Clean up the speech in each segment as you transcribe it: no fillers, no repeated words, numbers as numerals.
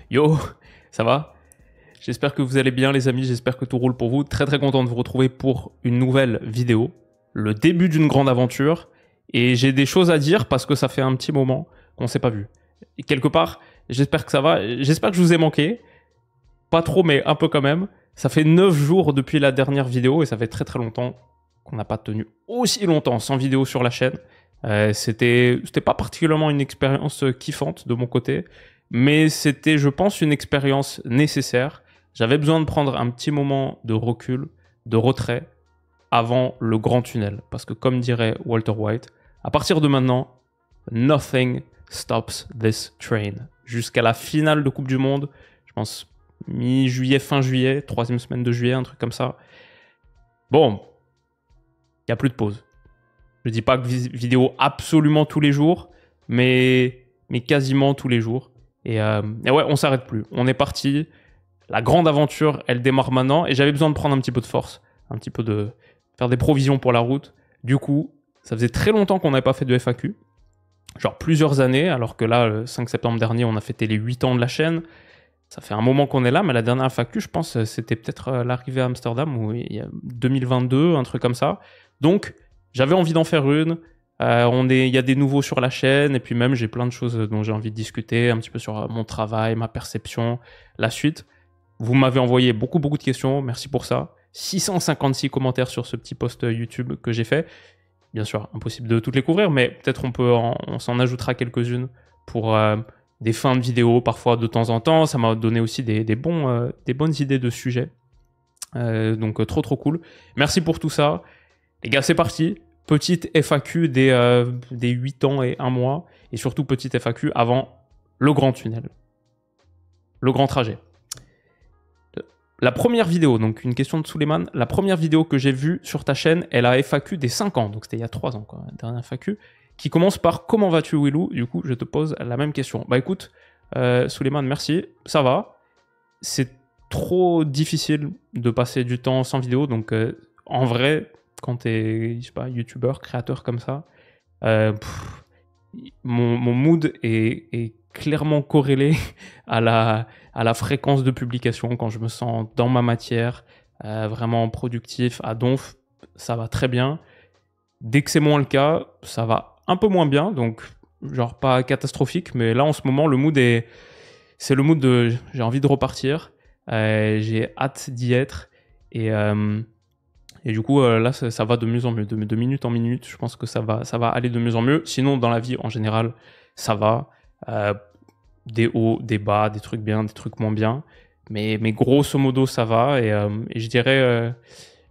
Yo, ça va? J'espère que vous allez bien les amis, j'espère que tout roule pour vous. Très content de vous retrouver pour une nouvelle vidéo, le début d'une grande aventure. Et j'ai des choses à dire parce que ça fait un petit moment qu'on s'est pas vu. Et quelque part, j'espère que ça va, j'espère que je vous ai manqué. Pas trop mais un peu quand même. Ça fait 9 jours depuis la dernière vidéo et ça fait très longtemps qu'on n'a pas tenu aussi longtemps sans vidéo sur la chaîne. C'était pas particulièrement une expérience kiffante de mon côté, mais c'était, je pense, une expérience nécessaire. J'avais besoin de prendre un petit moment de recul, de retrait, avant le grand tunnel. Parce que comme dirait Walter White, à partir de maintenant, nothing stops this train. Jusqu'à la finale de Coupe du Monde, je pense mi-juillet, fin juillet, 3e semaine de juillet, un truc comme ça. Bon, il n'y a plus de pause. Je dis pas que vidéo absolument tous les jours, mais quasiment tous les jours. Et ouais, on s'arrête plus. On est parti. La grande aventure, elle démarre maintenant. Et j'avais besoin de prendre un petit peu de force, un petit peu de faire des provisions pour la route. Du coup, ça faisait très longtemps qu'on n'avait pas fait de FAQ. Genre plusieurs années, alors que là, le 5 septembre dernier, on a fêté les 8 ans de la chaîne. Ça fait un moment qu'on est là, mais la dernière FAQ, je pense, c'était peut-être l'arrivée à Amsterdam, ou il y a 2022, un truc comme ça. Donc, j'avais envie d'en faire une. Il y a des nouveaux sur la chaîne, et puis même, j'ai plein de choses dont j'ai envie de discuter, un petit peu sur mon travail, ma perception, la suite. Vous m'avez envoyé beaucoup de questions, merci pour ça. 656 commentaires sur ce petit post YouTube que j'ai fait. Bien sûr, impossible de toutes les couvrir, mais peut-être on s'en ajoutera quelques-unes pour des fins de vidéo, parfois de temps en temps. Ça m'a donné aussi des bonnes idées de sujets. Donc trop cool. Merci pour tout ça. Les gars, c'est parti. Petite FAQ des 8 ans et 1 mois. Et surtout, petite FAQ avant le grand tunnel. Le grand trajet. La première vidéo, donc une question de Suleiman, la première vidéo que j'ai vue sur ta chaîne, elle a FAQ des 5 ans, donc c'était il y a 3 ans, quoi, la dernière FAQ, qui commence par « Comment vas-tu, Willou ?» Du coup, je te pose la même question. Bah écoute, Suleiman, merci, ça va. C'est trop difficile de passer du temps sans vidéo, donc en vrai, quand t'es, je sais pas, youtubeur, créateur comme ça, mon mood est clairement corrélé à la fréquence de publication. Quand je me sens dans ma matière, vraiment productif, à donf, ça va très bien. Dès que c'est moins le cas, ça va un peu moins bien, donc genre pas catastrophique, mais là en ce moment c'est le mood de j'ai envie de repartir, j'ai hâte d'y être, et du coup là ça va de mieux en mieux, de minute en minute. Je pense que ça va aller de mieux en mieux. Sinon dans la vie en général ça va, des hauts, des bas, des trucs bien, des trucs moins bien, mais grosso modo ça va, et je dirais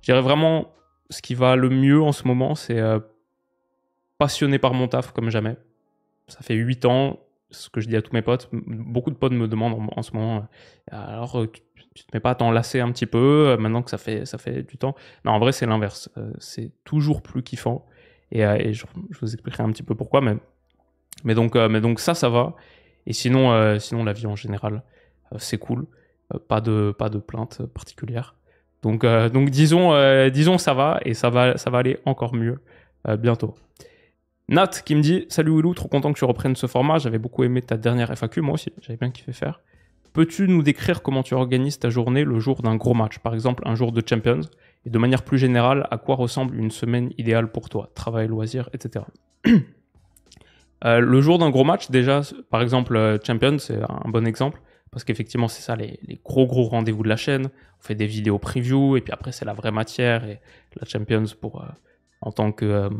vraiment ce qui va le mieux en ce moment, c'est passionné par mon taf comme jamais. Ça fait 8 ans, ce que je dis à tous mes potes. Beaucoup de potes me demandent en ce moment, alors tu te mets pas à t'en lasser un petit peu maintenant que ça fait du temps? Non, en vrai c'est l'inverse. C'est toujours plus kiffant, et je vous expliquerai un petit peu pourquoi, mais donc ça va. Et sinon la vie en général, c'est cool. Pas de plainte particulière. Donc disons ça va, et ça va aller encore mieux bientôt. Nat qui me dit « Salut Willou, trop content que tu reprennes ce format, j'avais beaucoup aimé ta dernière FAQ, moi aussi, j'avais bien kiffé faire. Peux-tu nous décrire comment tu organises ta journée le jour d'un gros match, par exemple un jour de Champions, et de manière plus générale, à quoi ressemble une semaine idéale pour toi, travail, loisirs, etc. » Le jour d'un gros match, déjà, par exemple Champions, c'est un bon exemple, parce qu'effectivement c'est ça les gros rendez-vous de la chaîne. On fait des vidéos preview, et puis après c'est la vraie matière, et la Champions en tant que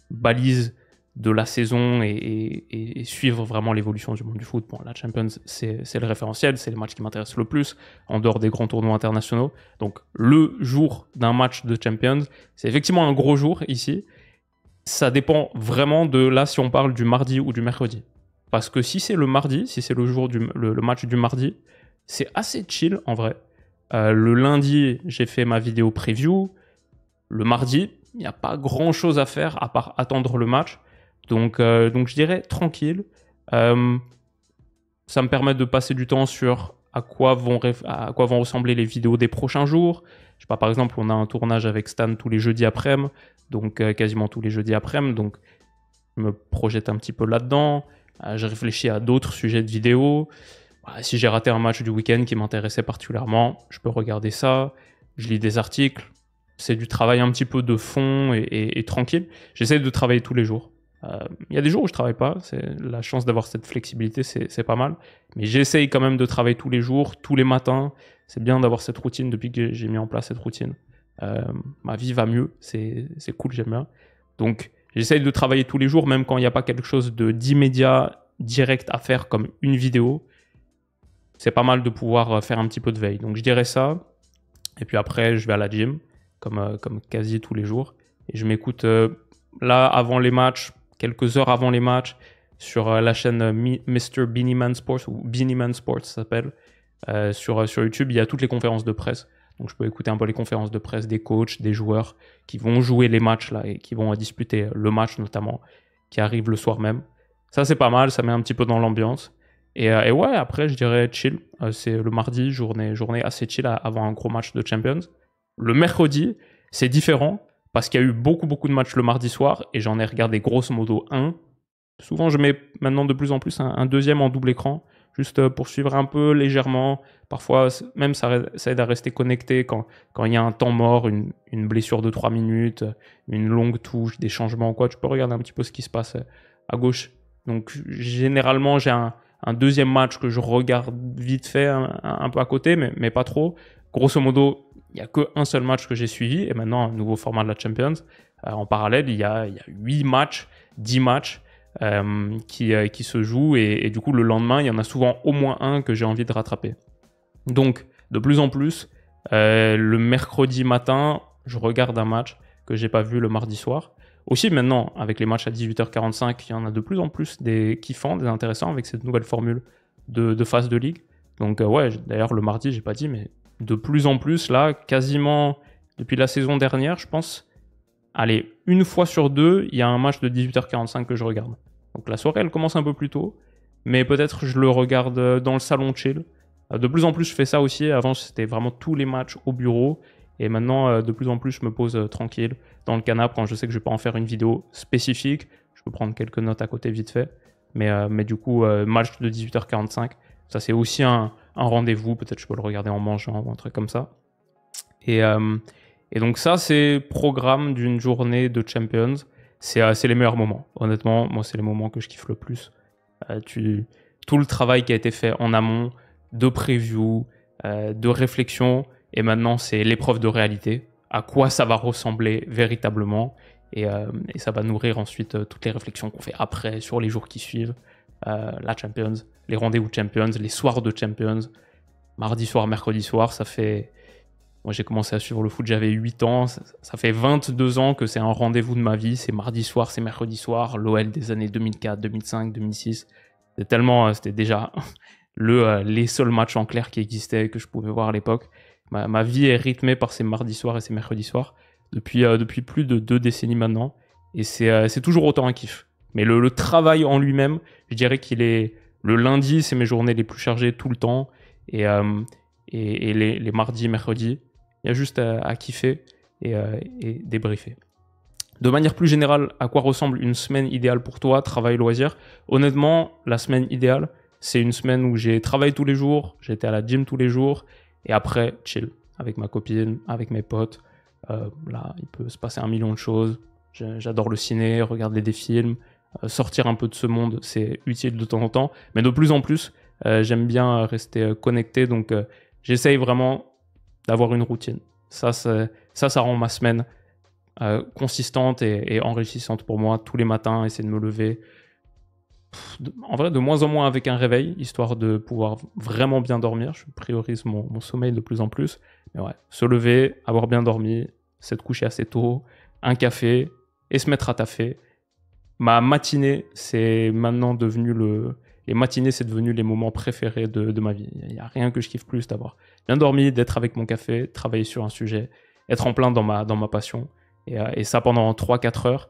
balise de la saison, et suivre vraiment l'évolution du monde du foot. Bon, la Champions, c'est le référentiel, c'est les matchs qui m'intéressent le plus, en dehors des grands tournois internationaux. Donc le jour d'un match de Champions, c'est effectivement un gros jour ici. Ça dépend vraiment de là si on parle du mardi ou du mercredi. Parce que si c'est le mardi, si c'est le jour le match du mardi, c'est assez chill en vrai. Le lundi, j'ai fait ma vidéo preview. Le mardi, il n'y a pas grand chose à faire à part attendre le match. Donc je dirais tranquille. Ça me permet de passer du temps sur à quoi vont ressembler les vidéos des prochains jours. Je sais pas, par exemple, on a un tournage avec Stan tous les jeudis après-midi, donc quasiment tous les jeudis après-midi, donc je me projette un petit peu là-dedans. J'ai réfléchi à d'autres sujets de vidéos. Si j'ai raté un match du week-end qui m'intéressait particulièrement, je peux regarder ça, je lis des articles, c'est du travail un petit peu de fond et tranquille. J'essaie de travailler tous les jours. Il y a des jours où je travaille pas, c'est la chance d'avoir cette flexibilité, c'est pas mal. Mais j'essaye quand même de travailler tous les jours, tous les matins. C'est bien d'avoir cette routine depuis que j'ai mis en place cette routine. Ma vie va mieux, c'est cool, j'aime bien. Donc j'essaye de travailler tous les jours, même quand il n'y a pas quelque chose d'immédiat, direct à faire comme une vidéo. C'est pas mal de pouvoir faire un petit peu de veille. Donc je dirais ça. Et puis après, je vais à la gym, comme quasi tous les jours. Et je m'écoute là, avant les matchs, quelques heures avant les matchs, sur la chaîne Mr. Beanie Man Sports, ou Beanie Man Sports, ça s'appelle. Sur YouTube, il y a toutes les conférences de presse. Donc je peux écouter un peu les conférences de presse des coachs, des joueurs qui vont jouer les matchs là, et qui vont disputer le match notamment, qui arrive le soir même. Ça, c'est pas mal, ça met un petit peu dans l'ambiance. Et ouais, après, je dirais chill. C'est le mardi, journée assez chill avant un gros match de Champions. Le mercredi, c'est différent parce qu'il y a eu beaucoup de matchs le mardi soir et j'en ai regardé grosso modo un. Souvent, je mets maintenant de plus en plus un deuxième en double écran, juste pour suivre un peu légèrement. Parfois, même ça aide à rester connecté quand il y a un temps mort, une blessure de 3 minutes, une longue touche, des changements ou quoi. Tu peux regarder un petit peu ce qui se passe à gauche. Donc, généralement, j'ai un deuxième match que je regarde vite fait, un peu à côté, mais pas trop. Grosso modo, il n'y a qu'un seul match que j'ai suivi, et maintenant, un nouveau format de la Champions. En parallèle, il y a 8 matchs, 10 matchs qui se jouent, et du coup, le lendemain, il y en a souvent au moins un que j'ai envie de rattraper. Donc, de plus en plus, le mercredi matin, je regarde un match que j'ai pas vu le mardi soir. Aussi maintenant, avec les matchs à 18h45, il y en a de plus en plus des kiffants, des intéressants avec cette nouvelle formule de phase de ligue. Donc ouais, d'ailleurs le mardi, j'ai pas dit, mais de plus en plus, là, quasiment depuis la saison dernière, je pense, allez, une fois sur deux, il y a un match de 18h45 que je regarde. Donc la soirée, elle commence un peu plus tôt, mais peut-être je le regarde dans le salon chill. De plus en plus, je fais ça aussi. Avant, c'était vraiment tous les matchs au bureau. Et maintenant, de plus en plus, je me pose tranquille dans le canapé quand je sais que je vais pas en faire une vidéo spécifique. Je peux prendre quelques notes à côté vite fait. Mais du coup, match de 18h45, ça c'est aussi un rendez-vous. Peut-être je peux le regarder en mangeant ou un truc comme ça. Et donc ça, c'est programme d'une journée de Champions. C'est les meilleurs moments. Honnêtement, moi, c'est les moments que je kiffe le plus. Tout le travail qui a été fait en amont, de preview, de réflexion, et maintenant c'est l'épreuve de réalité, à quoi ça va ressembler véritablement, et ça va nourrir ensuite toutes les réflexions qu'on fait après, sur les jours qui suivent, la Champions, les rendez-vous Champions, les soirs de Champions, mardi soir, mercredi soir, ça fait... Moi j'ai commencé à suivre le foot, j'avais 8 ans, ça fait 22 ans que c'est un rendez-vous de ma vie, c'est mardi soir, c'est mercredi soir, l'OL des années 2004, 2005, 2006, c'était déjà... les seuls matchs en clair qui existaient, que je pouvais voir à l'époque. Ma vie est rythmée par ces mardis soirs et ces mercredis soirs depuis plus de 2 décennies maintenant. Et c'est toujours autant un kiff. Mais le travail en lui-même, je dirais qu'il est... Le lundi, c'est mes journées les plus chargées tout le temps. Et les mardis, mercredis, il y a juste à kiffer et débriefer. De manière plus générale, à quoi ressemble une semaine idéale pour toi, travail, loisir? Honnêtement, la semaine idéale, c'est une semaine où j'ai travaillé tous les jours, j'étais à la gym tous les jours, et après, chill, avec ma copine, avec mes potes. Là, il peut se passer 1 million de choses. J'adore le ciné, regarder des films, sortir un peu de ce monde, c'est utile de temps en temps. Mais de plus en plus, j'aime bien rester connecté, donc j'essaye vraiment d'avoir une routine. Ça rend ma semaine consistante et enrichissante pour moi. Tous les matins, essayer de me lever. En vrai, de moins en moins avec un réveil, histoire de pouvoir vraiment bien dormir. Je priorise mon sommeil de plus en plus. Mais ouais, se lever, avoir bien dormi, s'être couché assez tôt, un café et se mettre à taffer. Ma matinée, c'est maintenant devenu les matinées, c'est devenu les moments préférés de ma vie. Il n'y a rien que je kiffe plus d'avoir bien dormi, d'être avec mon café, travailler sur un sujet, être en plein dans ma passion. Et ça pendant 3-4 heures.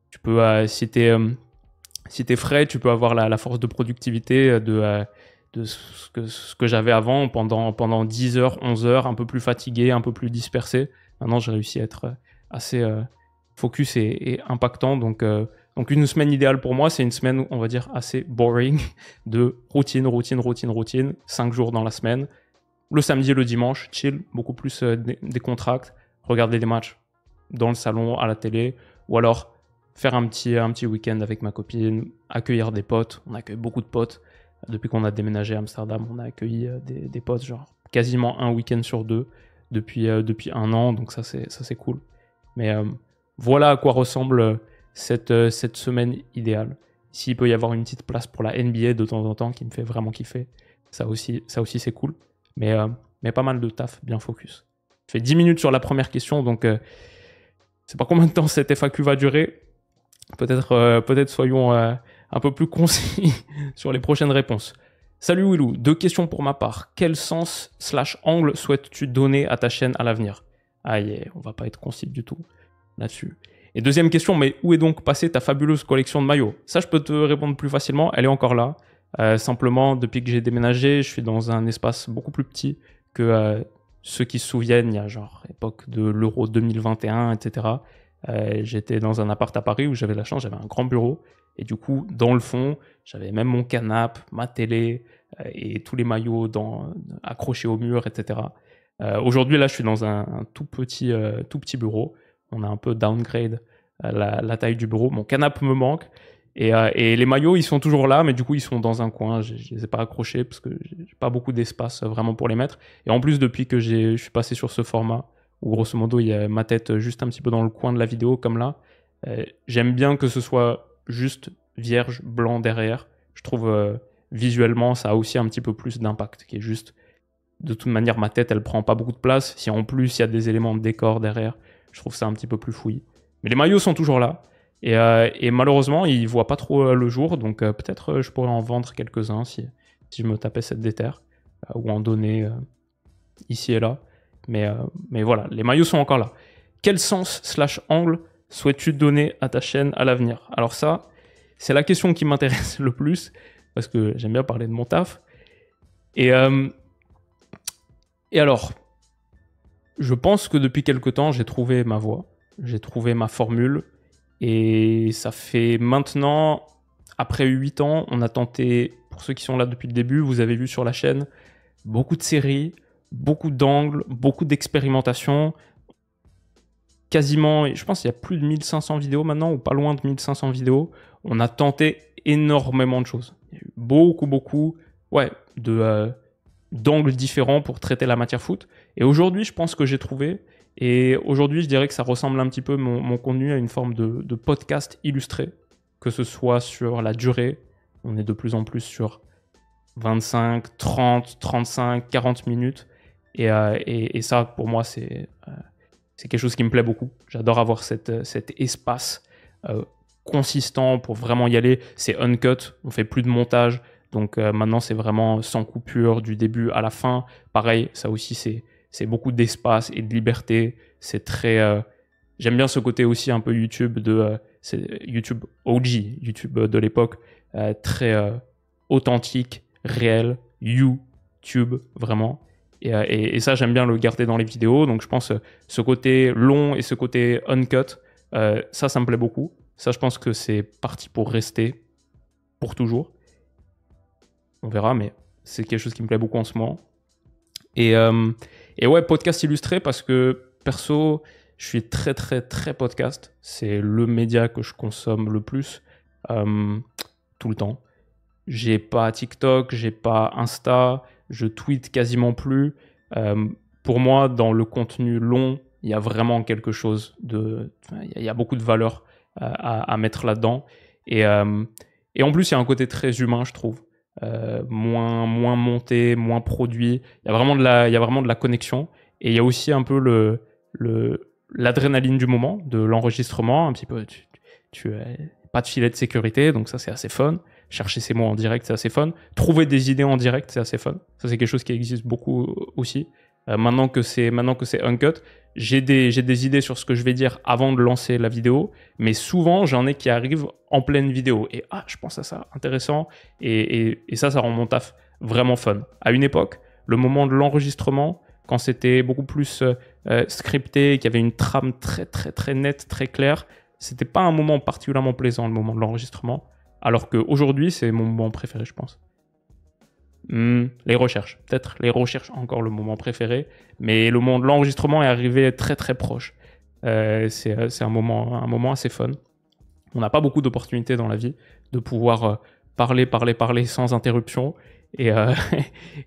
Tu peux, si t'es frais, tu peux avoir la force de productivité de ce que j'avais avant pendant 10 heures, 11 heures, un peu plus fatigué, un peu plus dispersé. Maintenant, j'ai réussi à être assez focus et impactant. Donc Donc une semaine idéale pour moi, c'est une semaine, on va dire, assez boring, de routine, 5 jours dans la semaine. Le samedi et le dimanche, chill, beaucoup plus des contracts, regarder des matchs dans le salon, à la télé, ou alors faire un petit week-end avec ma copine, accueillir des potes. On accueille beaucoup de potes. Depuis qu'on a déménagé à Amsterdam, on a accueilli des potes, genre quasiment un week-end sur 2 depuis 1 an, donc ça c'est cool. Mais voilà à quoi ressemble cette semaine idéale. S'il peut y avoir une petite place pour la NBA de temps en temps qui me fait vraiment kiffer, ça aussi c'est cool. Mais pas mal de taf, bien focus. Je fais 10 minutes sur la première question, donc je sais pas combien de temps cette FAQ va durer. Peut-être soyons un peu plus concis sur les prochaines réponses. Salut Willou, 2 questions pour ma part. Quel sens/angle souhaites-tu donner à ta chaîne à l'avenir? On va pas être concis du tout là-dessus. Et deuxième question, mais où est donc passée ta fabuleuse collection de maillots? Ça, je peux te répondre plus facilement, elle est encore là. Simplement, depuis que j'ai déménagé, je suis dans un espace beaucoup plus petit que ceux qui se souviennent, il y a genre époque de l'Euro 2021, etc. J'étais dans un appart à Paris où j'avais la chance, j'avais un grand bureau. Et du coup, dans le fond, j'avais même mon canapé, ma télé et tous les maillots accrochés au mur, etc. Aujourd'hui, là, je suis dans un tout petit bureau. On a un peu downgrade la taille du bureau. Mon canapé me manque. Et les maillots, ils sont toujours là, mais du coup, ils sont dans un coin. Je les ai pas accrochés parce que j'ai pas beaucoup d'espace vraiment pour les mettre. Et en plus, depuis que je suis passé sur ce format, où grosso modo, il y a ma tête juste un petit peu dans le coin de la vidéo, comme là, j'aime bien que ce soit juste vierge, blanc derrière. Je trouve visuellement, ça a aussi un petit peu plus d'impact, qui est juste, de toute manière, ma tête, elle prend pas beaucoup de place. Si en plus, il y a des éléments de décor derrière, je trouve ça un petit peu plus fouillis. Mais les maillots sont toujours là. Et malheureusement, ils voient pas trop le jour, donc peut-être je pourrais en vendre quelques-uns si je me tapais cette déterre, ou en donner ici et là. Mais voilà, les maillots sont encore là. Quel sens/angle souhaites-tu donner à ta chaîne à l'avenir? Alors ça, c'est la question qui m'intéresse le plus, parce que j'aime bien parler de mon taf. Et alors, je pense que depuis quelque temps, j'ai trouvé ma voie, j'ai trouvé ma formule, et ça fait maintenant, après 8 ans, on a tenté, pour ceux qui sont là depuis le début, vous avez vu sur la chaîne, beaucoup de séries, beaucoup d'angles, beaucoup d'expérimentations, quasiment, je pense qu'il y a plus de 1500 vidéos maintenant, ou pas loin de 1500 vidéos. On a tenté énormément de choses. Il y a eu beaucoup d'angles différents pour traiter la matière foot. Et aujourd'hui, je pense que j'ai trouvé, et aujourd'hui, je dirais que ça ressemble un petit peu mon contenu à une forme de podcast illustré, que ce soit sur la durée. On est de plus en plus sur 25, 30, 35, 40 minutes. Et ça, pour moi, c'est quelque chose qui me plaît beaucoup. J'adore avoir cet espace consistant pour vraiment y aller. C'est uncut, on fait plus de montage. Donc maintenant, c'est vraiment sans coupure du début à la fin. Pareil, ça aussi, c'est beaucoup d'espace et de liberté. C'est très... j'aime bien ce côté aussi un peu YouTube YouTube OG, YouTube de l'époque, très authentique, réel, YouTube, vraiment. Et ça, j'aime bien le garder dans les vidéos. Donc je pense ce côté long et ce côté uncut, ça me plaît beaucoup. Ça, je pense que c'est parti pour rester pour toujours. On verra, mais c'est quelque chose qui me plaît beaucoup en ce moment. Et ouais, podcast illustré parce que perso, je suis très podcast. C'est le média que je consomme le plus tout le temps. J'ai pas TikTok, j'ai pas Insta, je tweete quasiment plus. Pour moi, dans le contenu long, il y a vraiment quelque chose il y a beaucoup de valeur à mettre là-dedans. Et en plus, il y a un côté très humain, je trouve. Moins monté, moins produit. Il y a vraiment de la connexion. Et il y a aussi un peu l'adrénaline du moment, de l'enregistrement. Un petit peu, pas de filet de sécurité, donc ça, c'est assez fun. Chercher ses mots en direct, c'est assez fun. Trouver des idées en direct, c'est assez fun. Ça, c'est quelque chose qui existe beaucoup aussi. Maintenant que c'est uncut, j'ai des idées sur ce que je vais dire avant de lancer la vidéo, mais souvent, j'en ai qui arrivent en pleine vidéo. Et je pense à ça, intéressant. Et ça rend mon taf vraiment fun. À une époque, le moment de l'enregistrement, quand c'était beaucoup plus scripté, qu'il y avait une trame très nette, très claire, c'était pas un moment particulièrement plaisant, le moment de l'enregistrement, alors qu'aujourd'hui, c'est mon moment préféré, je pense. Les recherches. Peut-être les recherches encore le moment préféré, mais le moment de l'enregistrement est arrivé très très proche. C'est un moment assez fun. On n'a pas beaucoup d'opportunités dans la vie de pouvoir parler sans interruption. Et,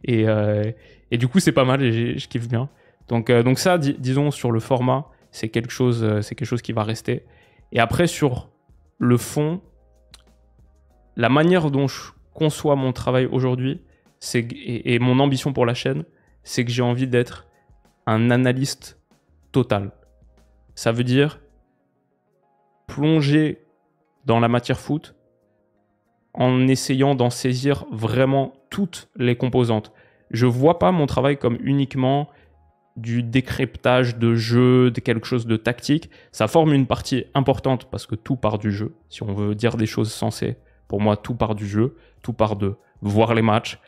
et du coup, c'est pas mal et je kiffe bien. Donc ça, disons, sur le format, c'est quelque chose qui va rester. Et après, sur le fond, la manière dont je conçois mon travail aujourd'hui, et mon ambition pour la chaîne, c'est que j'ai envie d'être un analyste total. Ça veut dire plonger dans la matière foot en essayant d'en saisir vraiment toutes les composantes. Je ne vois pas mon travail comme uniquement du décryptage de jeu, de quelque chose de tactique. Ça forme une partie importante parce que tout part du jeu. Si on veut dire des choses sensées, pour moi, tout part du jeu. Tout part de voir les matchs,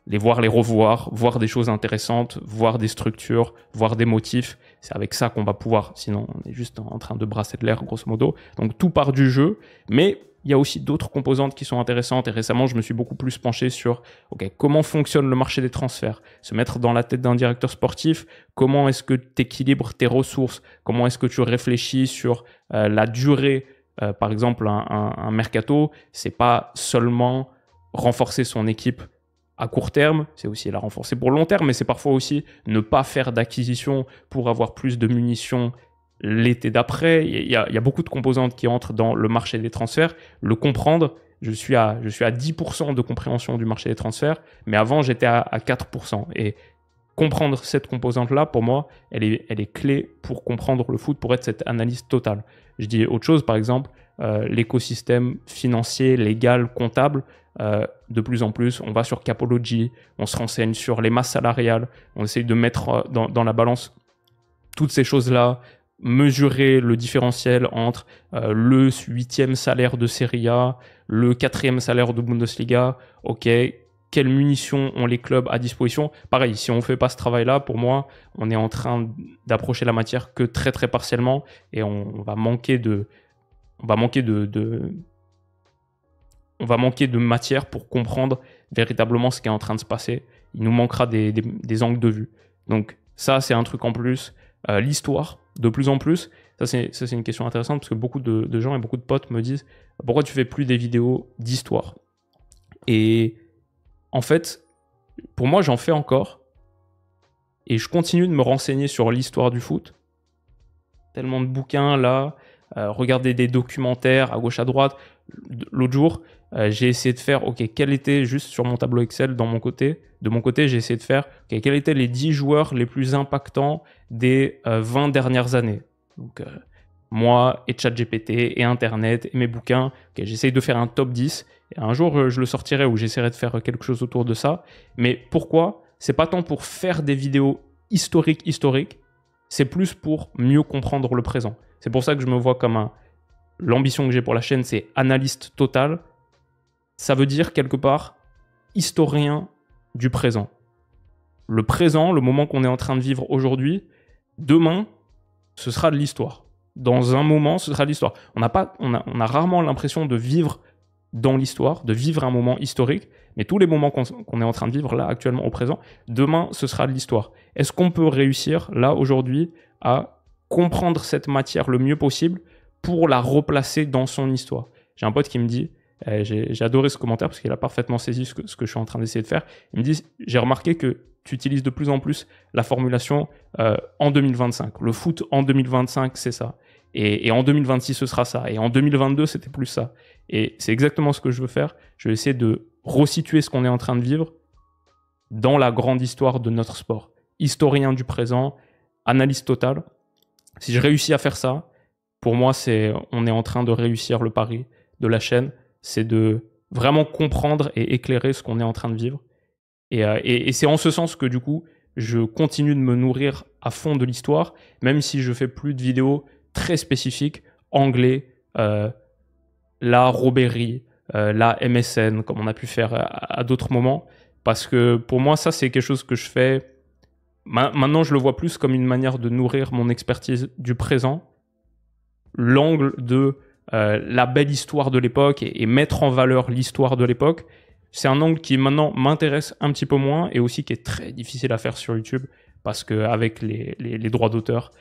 les revoir, voir des choses intéressantes, voir des structures, voir des motifs. C'est avec ça qu'on va pouvoir, sinon on est juste en train de brasser de l'air, grosso modo. Donc tout part du jeu, mais il y a aussi d'autres composantes qui sont intéressantes. Et récemment, je me suis beaucoup plus penché sur comment fonctionne le marché des transferts, se mettre dans la tête d'un directeur sportif, comment est-ce que tu équilibres tes ressources, comment est-ce que tu réfléchis sur la durée. Par exemple, un mercato, c'est pas seulement renforcer son équipe à court terme, c'est aussi la renforcer pour le long terme, mais c'est parfois aussi ne pas faire d'acquisition pour avoir plus de munitions l'été d'après. Il y a beaucoup de composantes qui entrent dans le marché des transferts. Le comprendre, je suis à 10% de compréhension du marché des transferts, mais avant j'étais à 4%. Et comprendre cette composante-là, pour moi, elle est clé pour comprendre le foot, pour être cette analyse totale. Je dis autre chose, par exemple, l'écosystème financier, légal, comptable. De plus en plus, on va sur Capology, on se renseigne sur les masses salariales, on essaye de mettre dans la balance toutes ces choses-là, mesurer le différentiel entre le 8e salaire de Serie A, le 4e salaire de Bundesliga, quelles munitions ont les clubs à disposition. Pareil, si on ne fait pas ce travail-là, pour moi, on est en train d'approcher la matière que très très partiellement et on va manquer de matière pour comprendre véritablement ce qui est en train de se passer. Il nous manquera des angles de vue. Donc ça, c'est un truc en plus. L'histoire, de plus en plus, ça c'est une question intéressante parce que beaucoup de gens et beaucoup de potes me disent « Pourquoi tu fais plus des vidéos d'histoire ?» Et en fait, pour moi, j'en fais encore et je continue de me renseigner sur l'histoire du foot. Tellement de bouquins là, regarder des documentaires à gauche à droite. L'autre jour, j'ai essayé de faire, quel était, juste sur mon tableau Excel de mon côté, j'ai essayé de faire, quels étaient les 10 joueurs les plus impactants des 20 dernières années. Donc, moi, et ChatGPT, et Internet, et mes bouquins, j'essaye de faire un top 10, et un jour, je le sortirai, ou j'essaierai de faire quelque chose autour de ça. Mais pourquoi ? C'est pas tant pour faire des vidéos historiques, c'est plus pour mieux comprendre le présent. C'est pour ça que je me vois comme l'ambition que j'ai pour la chaîne, c'est analyste total. Ça veut dire quelque part historien du présent. Le présent, le moment qu'on est en train de vivre aujourd'hui, demain, ce sera de l'histoire. Dans un moment, ce sera de l'histoire. On a rarement l'impression de vivre dans l'histoire, de vivre un moment historique, mais tous les moments qu'on est en train de vivre là, actuellement, au présent, demain, ce sera de l'histoire. Est-ce qu'on peut réussir, là, aujourd'hui, à comprendre cette matière le mieux possible pour la replacer dans son histoire ? J'ai un pote qui me dit, j'ai adoré ce commentaire parce qu'il a parfaitement saisi ce que je suis en train d'essayer de faire. Il me dit, j'ai remarqué que tu utilises de plus en plus la formulation en 2025. Le foot en 2025, c'est ça. Et en 2026, ce sera ça. Et en 2022, c'était plus ça. Et c'est exactement ce que je veux faire. Je vais essayer de resituer ce qu'on est en train de vivre dans la grande histoire de notre sport. Historien du présent, analyse totale. Si je réussis à faire ça, pour moi, on est en train de réussir le pari de la chaîne. C'est de vraiment comprendre et éclairer ce qu'on est en train de vivre. Et c'est en ce sens que du coup, je continue de me nourrir à fond de l'histoire, même si je fais plus de vidéos très spécifiques, anglais, la Robéry, la MSN, comme on a pu faire à d'autres moments. Parce que pour moi, ça, c'est quelque chose que je fais. Maintenant, je le vois plus comme une manière de nourrir mon expertise du présent l'angle de la belle histoire de l'époque et mettre en valeur l'histoire de l'époque. C'est un angle qui maintenant m'intéresse un petit peu moins et aussi qui est très difficile à faire sur YouTube parce qu'avec les droits d'auteur,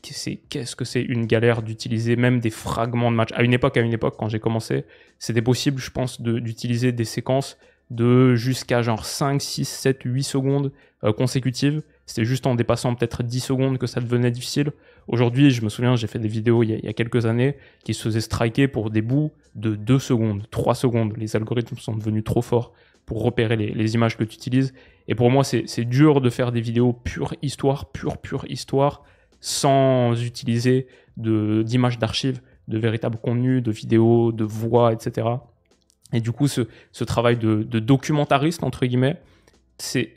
qu'est-ce que c'est une galère d'utiliser même des fragments de match. À une époque, quand j'ai commencé, c'était possible, je pense, d'utiliser des séquences de jusqu'à genre 5, 6, 7, 8 secondes consécutives. C'était juste en dépassant peut-être 10 secondes que ça devenait difficile. Aujourd'hui, je me souviens, j'ai fait des vidéos il y a quelques années qui se faisaient striker pour des bouts de 2 secondes, 3 secondes. Les algorithmes sont devenus trop forts pour repérer les images que tu utilises. Et pour moi, c'est dur de faire des vidéos pure histoire, sans utiliser d'images d'archives, de véritables contenus, de vidéos, de voix, etc. Et du coup, ce travail de documentariste, entre guillemets, c'est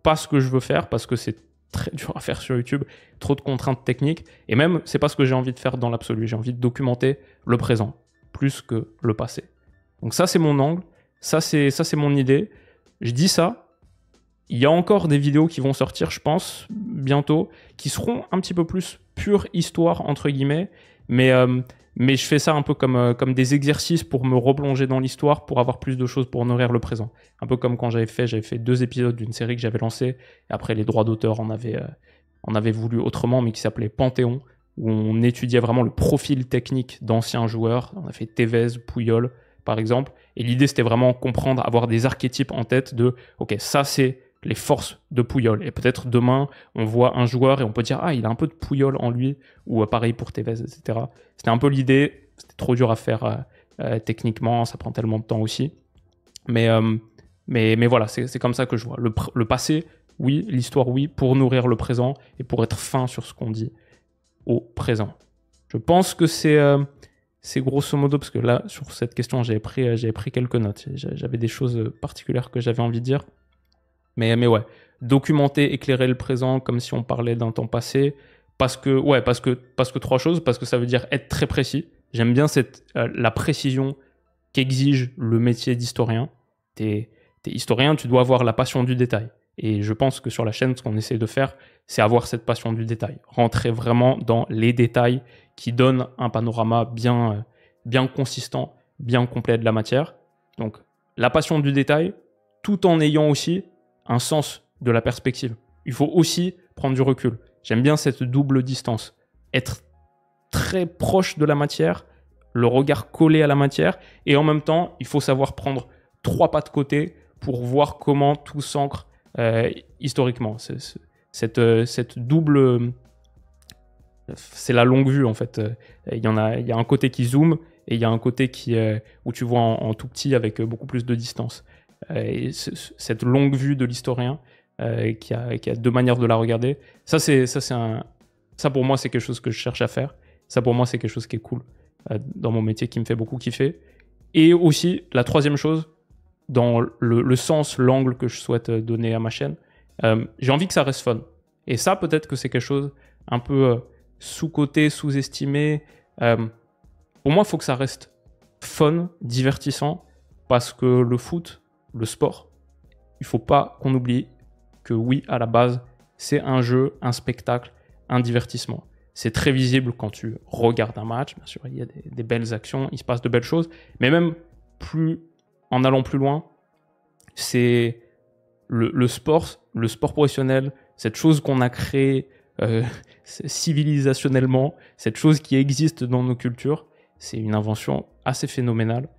pas ce que je veux faire parce que c'est très dur à faire sur YouTube, trop de contraintes techniques, et même, c'est pas ce que j'ai envie de faire dans l'absolu. J'ai envie de documenter le présent, plus que le passé. Donc ça, c'est mon angle, ça, c'est mon idée. Je dis ça, il y a encore des vidéos qui vont sortir, je pense, bientôt, qui seront un petit peu plus pure histoire, entre guillemets, mais je fais ça un peu comme des exercices pour me replonger dans l'histoire, pour avoir plus de choses pour nourrir le présent. Un peu comme quand j'avais fait 2 épisodes d'une série que j'avais lancée, et après les droits d'auteur en avaient voulu autrement, mais qui s'appelait Panthéon, où on étudiait vraiment le profil technique d'anciens joueurs. On a fait Tevez, Puyol, par exemple, et l'idée c'était vraiment comprendre, avoir des archétypes en tête de « Ok, ça c'est les forces de Puyol. » Et peut-être demain, on voit un joueur et on peut dire « Ah, il a un peu de Puyol en lui. » Ou pareil pour Tevez, etc. C'était un peu l'idée. C'était trop dur à faire techniquement. Ça prend tellement de temps aussi. Mais voilà, c'est comme ça que je vois. Le passé, oui. L'histoire, oui. Pour nourrir le présent et pour être fin sur ce qu'on dit au présent. Je pense que c'est grosso modo, parce que là, sur cette question, j'avais pris quelques notes. J'avais des choses particulières que j'avais envie de dire. Mais ouais, documenter, éclairer le présent comme si on parlait d'un temps passé. Parce que 3 choses. Parce que ça veut dire être très précis. J'aime bien la précision qu'exige le métier d'historien. T'es historien, tu dois avoir la passion du détail. Et je pense que sur la chaîne, ce qu'on essaie de faire, c'est avoir cette passion du détail. Rentrer vraiment dans les détails qui donnent un panorama bien consistant, bien complet de la matière. Donc, la passion du détail, tout en ayant aussi un sens de la perspective. Il faut aussi prendre du recul. J'aime bien cette double distance. Être très proche de la matière, le regard collé à la matière, et en même temps, il faut savoir prendre 3 pas de côté pour voir comment tout s'ancre historiquement. Cette double... C'est la longue vue, en fait. Il y a un côté qui zoome, et il y a un côté où tu vois en tout petit avec beaucoup plus de distance. Et cette longue vue de l'historien qui a 2 manières de la regarder, ça pour moi c'est quelque chose que je cherche à faire. Ça pour moi c'est quelque chose qui est cool dans mon métier, qui me fait beaucoup kiffer. Et aussi la 3e chose, dans le sens, l'angle que je souhaite donner à ma chaîne, j'ai envie que ça reste fun. Et ça peut-être que c'est quelque chose un peu sous-coté, sous-estimé. Pour moi il faut que ça reste fun, divertissant, parce que le foot, le sport, il faut pas qu'on oublie que oui, à la base, c'est un jeu, un spectacle, un divertissement. C'est très visible quand tu regardes un match. Bien sûr, il y a des belles actions, il se passe de belles choses. Mais même en allant plus loin, c'est le sport professionnel, cette chose qu'on a créée civilisationnellement, cette chose qui existe dans nos cultures, c'est une invention assez phénoménale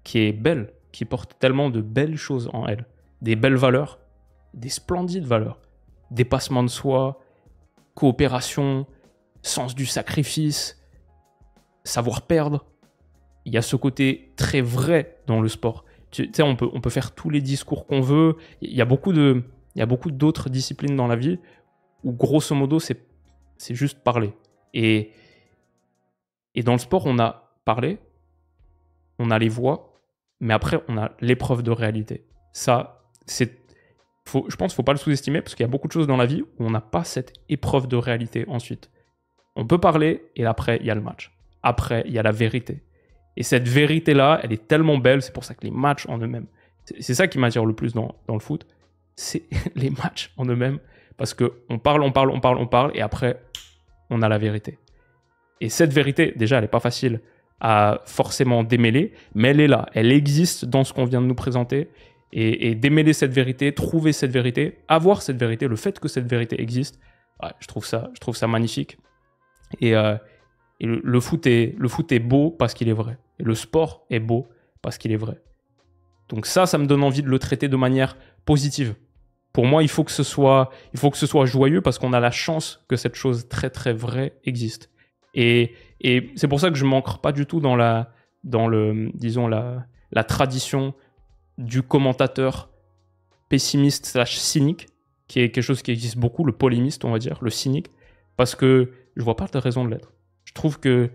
qui est belle, qui porte tellement de belles choses en elle. Des belles valeurs, des splendides valeurs. Dépassement de soi, coopération, sens du sacrifice, savoir perdre. Il y a ce côté très vrai dans le sport. Tu sais, on peut faire tous les discours qu'on veut. Il y a beaucoup d'autres disciplines dans la vie où, grosso modo, c'est juste parler. Et dans le sport, on a parlé, on a les voix, mais après, on a l'épreuve de réalité. Ça, je pense qu'il ne faut pas le sous-estimer, parce qu'il y a beaucoup de choses dans la vie où on n'a pas cette épreuve de réalité ensuite. On peut parler, et après, il y a le match. Après, il y a la vérité. Et cette vérité-là, elle est tellement belle, c'est pour ça que les matchs en eux-mêmes, c'est ça qui m'attire le plus dans le foot, c'est les matchs en eux-mêmes, parce qu'on parle, et après, on a la vérité. Et cette vérité, déjà, elle n'est pas facile à forcément démêler, mais elle est là, elle existe dans ce qu'on vient de nous présenter. Et démêler cette vérité, trouver cette vérité, avoir cette vérité, le fait que cette vérité existe, ouais, je trouve ça magnifique. Et le foot est beau parce qu'il est vrai. Et le sport est beau parce qu'il est vrai. Donc ça me donne envie de le traiter de manière positive. Pour moi, il faut que ce soit joyeux parce qu'on a la chance que cette chose très très vraie existe. Et c'est pour ça que je m'ancre pas du tout dans la tradition du commentateur pessimiste / cynique, qui est quelque chose qui existe beaucoup, le polémiste, on va dire, le cynique, parce que je vois pas de raison de l'être. Je trouve que,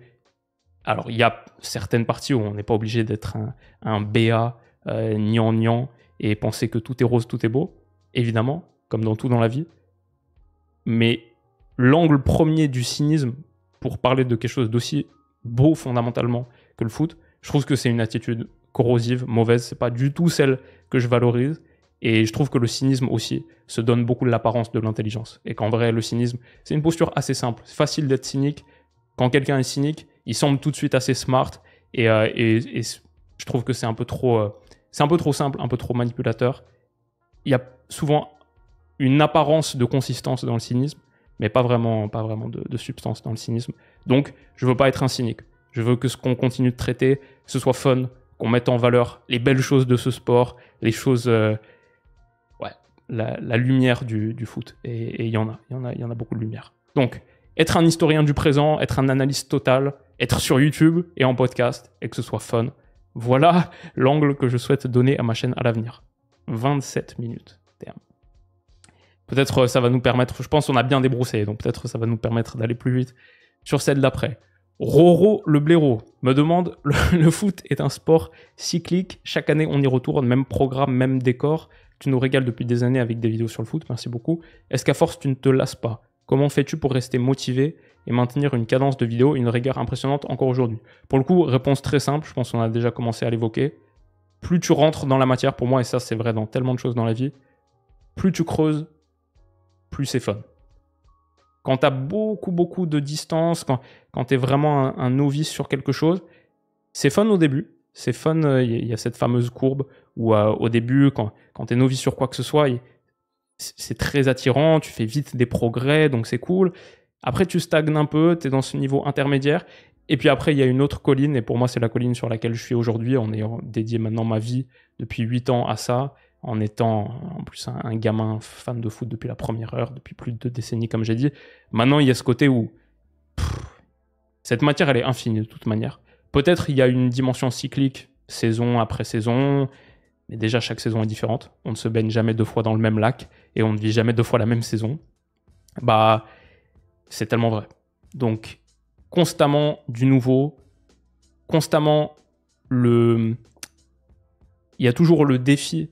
alors il y a certaines parties où on n'est pas obligé d'être un BA gnangnan et penser que tout est rose, tout est beau, évidemment, comme dans tout dans la vie. Mais l'angle premier du cynisme, pour parler de quelque chose d'aussi beau fondamentalement que le foot, je trouve que c'est une attitude corrosive, mauvaise, c'est pas du tout celle que je valorise. Et je trouve que le cynisme aussi se donne beaucoup de l'apparence de l'intelligence. Et qu'en vrai, le cynisme, c'est une posture assez simple. C'est facile d'être cynique. Quand quelqu'un est cynique, il semble tout de suite assez smart. Et je trouve que c'est un peu trop simple, un peu trop manipulateur. Il y a souvent une apparence de consistance dans le cynisme, mais pas vraiment de substance dans le cynisme. Donc, je veux pas être un cynique. Je veux que ce qu'on continue de traiter, ce soit fun, qu'on mette en valeur les belles choses de ce sport, les choses, la lumière du foot. Et il y en a beaucoup de lumière. Donc, être un historien du présent, être un analyste total, être sur YouTube et en podcast, et que ce soit fun. Voilà l'angle que je souhaite donner à ma chaîne à l'avenir. 27 minutes, terme. Peut-être ça va nous permettre, je pense qu'on a bien débroussé, donc peut-être ça va nous permettre d'aller plus vite sur celle d'après. Roro le blaireau me demande, le foot est un sport cyclique, chaque année on y retourne, même programme, même décor. Tu nous régales depuis des années avec des vidéos sur le foot, merci beaucoup. Est-ce qu'à force tu ne te lasses pas? Comment fais-tu pour rester motivé et maintenir une cadence de vidéo et une rigueur impressionnante encore aujourd'hui? Pour le coup, réponse très simple, je pense qu'on a déjà commencé à l'évoquer. Plus tu rentres dans la matière, pour moi, et ça c'est vrai dans tellement de choses dans la vie, plus tu creuses, plus c'est fun. Quand tu as beaucoup de distance, quand tu es vraiment un novice sur quelque chose, c'est fun au début. C'est fun, il y a cette fameuse courbe où au début, quand tu es novice sur quoi que ce soit, c'est très attirant, tu fais vite des progrès, donc c'est cool. Après, tu stagnes un peu, tu es dans ce niveau intermédiaire. Et puis après, il y a une autre colline, et pour moi, c'est la colline sur laquelle je suis aujourd'hui, en ayant dédié maintenant ma vie depuis 8 ans à ça, en étant en plus un gamin fan de foot depuis la première heure, depuis plus de 2 décennies, comme j'ai dit. Maintenant, il y a ce côté où cette matière, elle est infinie de toute manière. Peut-être il y a une dimension cyclique, saison après saison, mais déjà chaque saison est différente. On ne se baigne jamais 2 fois dans le même lac, et on ne vit jamais 2 fois la même saison. Bah, c'est tellement vrai. Donc, constamment du nouveau, constamment il y a toujours le défi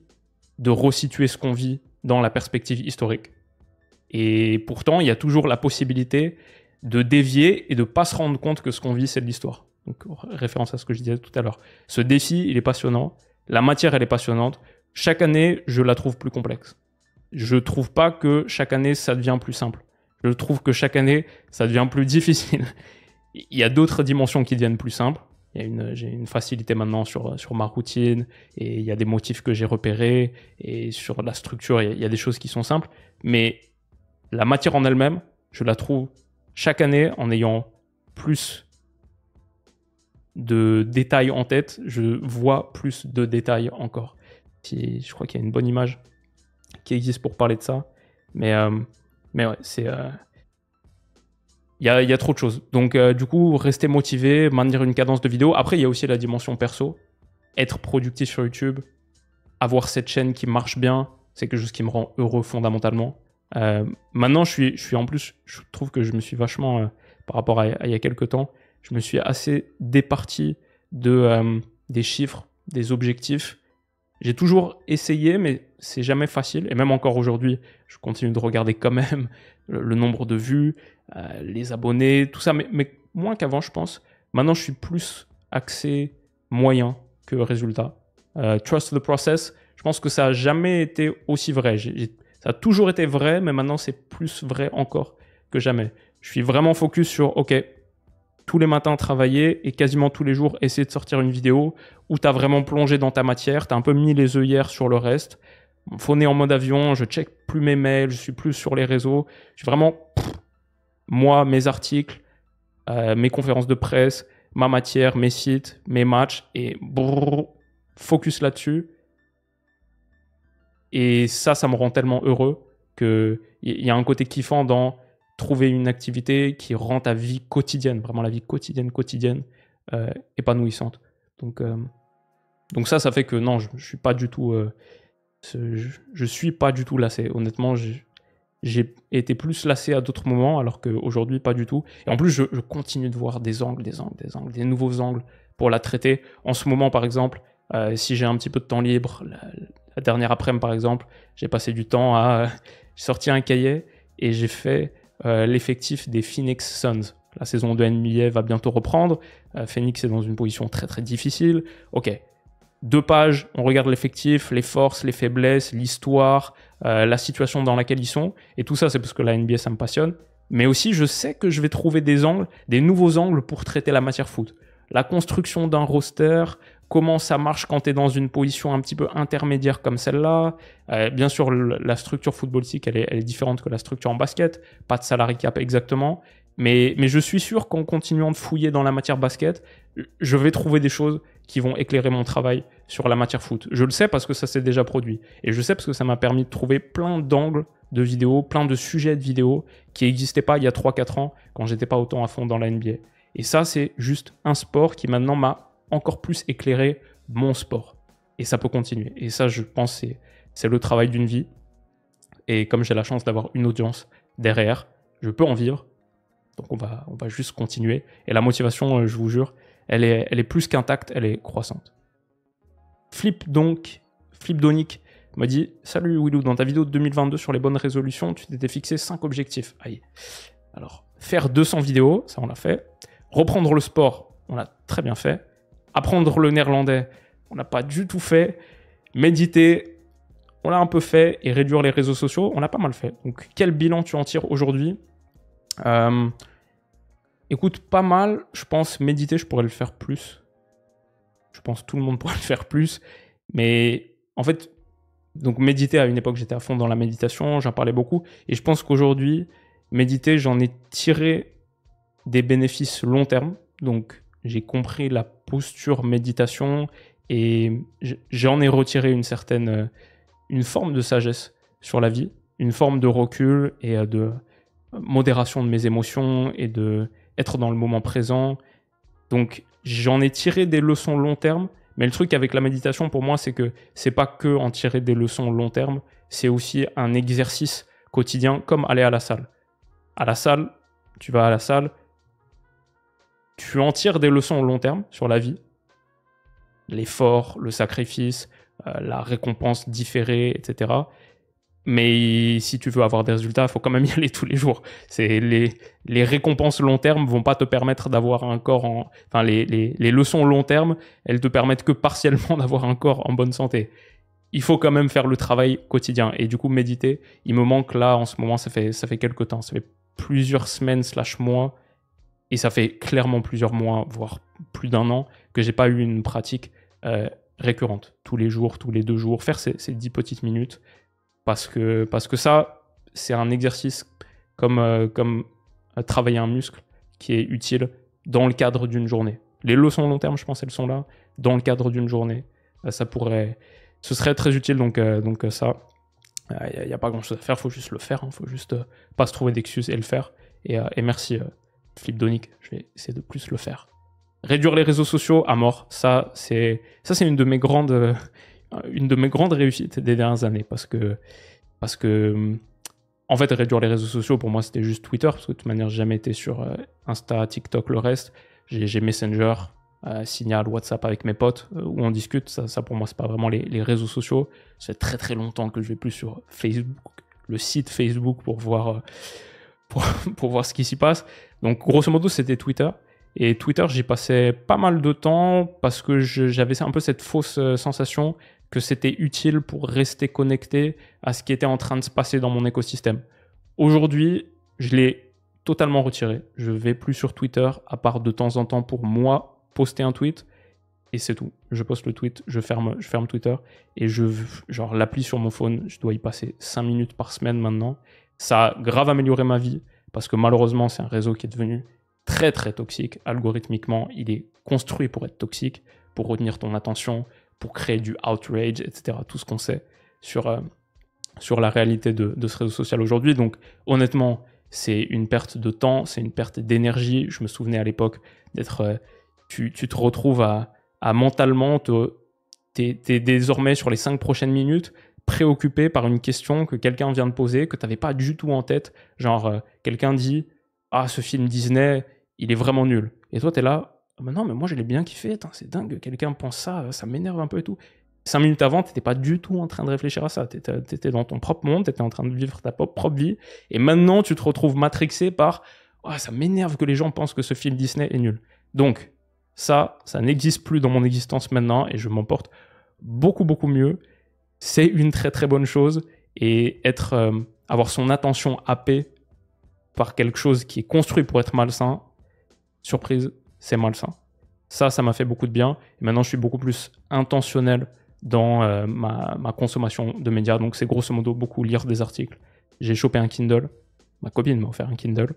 de resituer ce qu'on vit dans la perspective historique. Et pourtant, il y a toujours la possibilité de dévier et de ne pas se rendre compte que ce qu'on vit, c'est de l'histoire. Donc, référence à ce que je disais tout à l'heure. Ce défi, il est passionnant. La matière, elle est passionnante. Chaque année, je la trouve plus complexe. Je ne trouve pas que chaque année, ça devient plus simple. Je trouve que chaque année, ça devient plus difficile. Il y a d'autres dimensions qui deviennent plus simples. J'ai une facilité maintenant sur ma routine, et il y a des motifs que j'ai repérés, et sur la structure, il y a des choses qui sont simples. Mais la matière en elle-même, je la trouve chaque année en ayant plus de détails en tête, je vois plus de détails encore. Je crois qu'il y a une bonne image qui existe pour parler de ça. Mais ouais, c'est... Il y a trop de choses. Donc, du coup, rester motivé, maintenir une cadence de vidéo. Après, il y a aussi la dimension perso. Être productif sur YouTube, avoir cette chaîne qui marche bien, c'est quelque chose qui me rend heureux fondamentalement. Maintenant, je suis en plus, je trouve que je me suis vachement, par rapport à il y a quelques temps, je me suis assez départi des chiffres, des objectifs. J'ai toujours essayé, mais c'est jamais facile. Et même encore aujourd'hui, je continue de regarder quand même le nombre de vues, les abonnés, tout ça, mais moins qu'avant, je pense. Maintenant, je suis plus axé moyen que résultat. Trust the process, je pense que ça n'a jamais été aussi vrai. Ça a toujours été vrai, mais maintenant, c'est plus vrai encore que jamais. Je suis vraiment focus sur, OK, tous les matins travailler et quasiment tous les jours essayer de sortir une vidéo où tu as vraiment plongé dans ta matière, tu as un peu mis les œillères sur le reste. Phoné en mode avion, je check plus mes mails, je suis plus sur les réseaux. Je suis vraiment, moi, mes articles, mes conférences de presse, ma matière, mes sites, mes matchs, et focus là-dessus. Et ça me rend tellement heureux qu'il y a un côté kiffant dans trouver une activité qui rend ta vie quotidienne, vraiment la vie quotidienne, épanouissante. Donc ça fait que non, je suis pas du tout... je suis pas du tout lassé. Honnêtement, j'ai été plus lassé à d'autres moments, alors qu'aujourd'hui, pas du tout. Et en plus, je continue de voir des nouveaux angles pour la traiter. En ce moment, par exemple, si j'ai un petit peu de temps libre, la dernière après-midi, par exemple, j'ai passé du temps à... j'ai sorti un cahier et j'ai fait l'effectif des Phoenix Suns. La saison de NBA va bientôt reprendre. Phoenix est dans une position très, très difficile. OK. 2 pages, on regarde l'effectif, les forces, les faiblesses, l'histoire, la situation dans laquelle ils sont. Et tout ça, c'est parce que la NBA, ça me passionne. Mais aussi, je sais que je vais trouver des nouveaux angles pour traiter la matière foot. La construction d'un roster, comment ça marche quand tu es dans une position un petit peu intermédiaire comme celle-là. Bien sûr, la structure footballistique, elle est différente que la structure en basket. Pas de salary cap exactement. Mais je suis sûr qu'en continuant de fouiller dans la matière basket, je vais trouver des choses qui vont éclairer mon travail sur la matière foot. Je le sais parce que ça s'est déjà produit. Et je sais parce que ça m'a permis de trouver plein d'angles de vidéos, plein de sujets de vidéos qui n'existaient pas il y a 3-4 ans quand j'étais pas autant à fond dans la NBA. Et ça, c'est juste un sport qui maintenant m'a encore plus éclairé mon sport. Et ça peut continuer. Et ça, je pense, c'est le travail d'une vie. Et comme j'ai la chance d'avoir une audience derrière, je peux en vivre. Donc on va juste continuer. Et la motivation, je vous jure, elle est plus qu'intacte, elle est croissante. Flipdonic m'a dit « Salut Willou, dans ta vidéo de 2022 sur les bonnes résolutions, tu t'étais fixé 5 objectifs. » Aïe. Alors, faire 200 vidéos, ça on l'a fait. Reprendre le sport, on l'a très bien fait. Apprendre le néerlandais, on n'a pas du tout fait. Méditer, on l'a un peu fait. Et réduire les réseaux sociaux, on l'a pas mal fait. Donc, quel bilan tu en tires aujourd'hui ? Écoute, pas mal. Je pense méditer, je pourrais le faire plus. Je pense que tout le monde pourrait le faire plus. Mais en fait, donc méditer, à une époque, j'étais à fond dans la méditation, j'en parlais beaucoup. Et je pense qu'aujourd'hui, méditer, j'en ai tiré des bénéfices long terme. Donc, j'ai compris la posture méditation et j'en ai retiré une forme de sagesse sur la vie, une forme de recul et de modération de mes émotions et de être dans le moment présent. Donc, j'en ai tiré des leçons long terme, mais le truc avec la méditation, pour moi, c'est que c'est pas que en tirer des leçons long terme, c'est aussi un exercice quotidien, comme aller à la salle. À la salle, tu vas à la salle, tu en tires des leçons long terme sur la vie, l'effort, le sacrifice, la récompense différée, etc. Mais si tu veux avoir des résultats, il faut quand même y aller tous les jours. Les récompenses long terme vont pas te permettre d'avoir un corps en... Enfin, les leçons long terme, elles te permettent que partiellement d'avoir un corps en bonne santé. Il faut quand même faire le travail quotidien. Et du coup, méditer, il me manque là, en ce moment, ça fait quelques temps. Ça fait plusieurs semaines / mois. Et ça fait clairement plusieurs mois, voire plus d'1 an, que j'ai pas eu une pratique récurrente. Tous les jours, tous les 2 jours. Faire ces 10 petites minutes. Parce que ça, c'est un exercice comme travailler un muscle qui est utile dans le cadre d'une journée. Les leçons long terme, je pense, elles sont là. Dans le cadre d'une journée, ce serait très utile. Donc ça, il n'y a pas grand-chose à faire. Il faut juste le faire. Il faut juste pas se trouver d'excuses et le faire. Et merci, Flipdonic. Je vais essayer de plus le faire. Réduire les réseaux sociaux à mort. Ça, c'est une de mes grandes réussites des dernières années parce que en fait, réduire les réseaux sociaux, pour moi, c'était juste Twitter, parce que de toute manière, j'ai jamais été sur Insta, TikTok, le reste. J'ai Messenger, Signal, WhatsApp avec mes potes, où on discute. Ça, pour moi, c'est pas vraiment les réseaux sociaux. Ça fait très, très longtemps que je vais plus sur Facebook, le site Facebook, pour voir ce qui s'y passe. Donc, grosso modo, c'était Twitter. Et Twitter, j'y passais pas mal de temps parce que j'avais un peu cette fausse sensation que c'était utile pour rester connecté à ce qui était en train de se passer dans mon écosystème. Aujourd'hui, je l'ai totalement retiré. Je vais plus sur Twitter, à part de temps en temps pour moi poster un tweet. Et c'est tout. Je poste le tweet, je ferme Twitter. Et genre l'appli sur mon phone, je dois y passer 5 minutes par semaine maintenant. Ça a grave amélioré ma vie. Parce que malheureusement, c'est un réseau qui est devenu très très toxique. Algorithmiquement, il est construit pour être toxique, pour retenir ton attention, pour créer du outrage, etc. Tout ce qu'on sait sur la réalité de ce réseau social aujourd'hui. Donc honnêtement, c'est une perte de temps, c'est une perte d'énergie. Je me souvenais à l'époque d'être... tu te retrouves à mentalement, t'es désormais sur les 5 prochaines minutes préoccupé par une question que quelqu'un vient de poser, que tu n'avais pas du tout en tête. Genre, quelqu'un dit « Ah, ce film Disney, il est vraiment nul. » Et toi, tu es là « Ah, non, mais moi, je l'ai bien kiffé. C'est dingue, quelqu'un pense ça, ça m'énerve un peu et tout. » 5 minutes avant, tu n'étais pas du tout en train de réfléchir à ça. Tu étais dans ton propre monde, tu étais en train de vivre ta propre vie. Et maintenant, tu te retrouves matrixé par « Ah, ça m'énerve que les gens pensent que ce film Disney est nul. » Donc, ça n'existe plus dans mon existence maintenant et je m'en porte beaucoup, beaucoup mieux. C'est une très, très bonne chose. Et avoir son attention happée par quelque chose qui est construit pour être malsain, surprise, c'est malsain. Ça m'a fait beaucoup de bien. Et maintenant, je suis beaucoup plus intentionnel dans ma consommation de médias. Donc, c'est grosso modo beaucoup lire des articles. J'ai chopé un Kindle. Ma copine m'a offert un Kindle.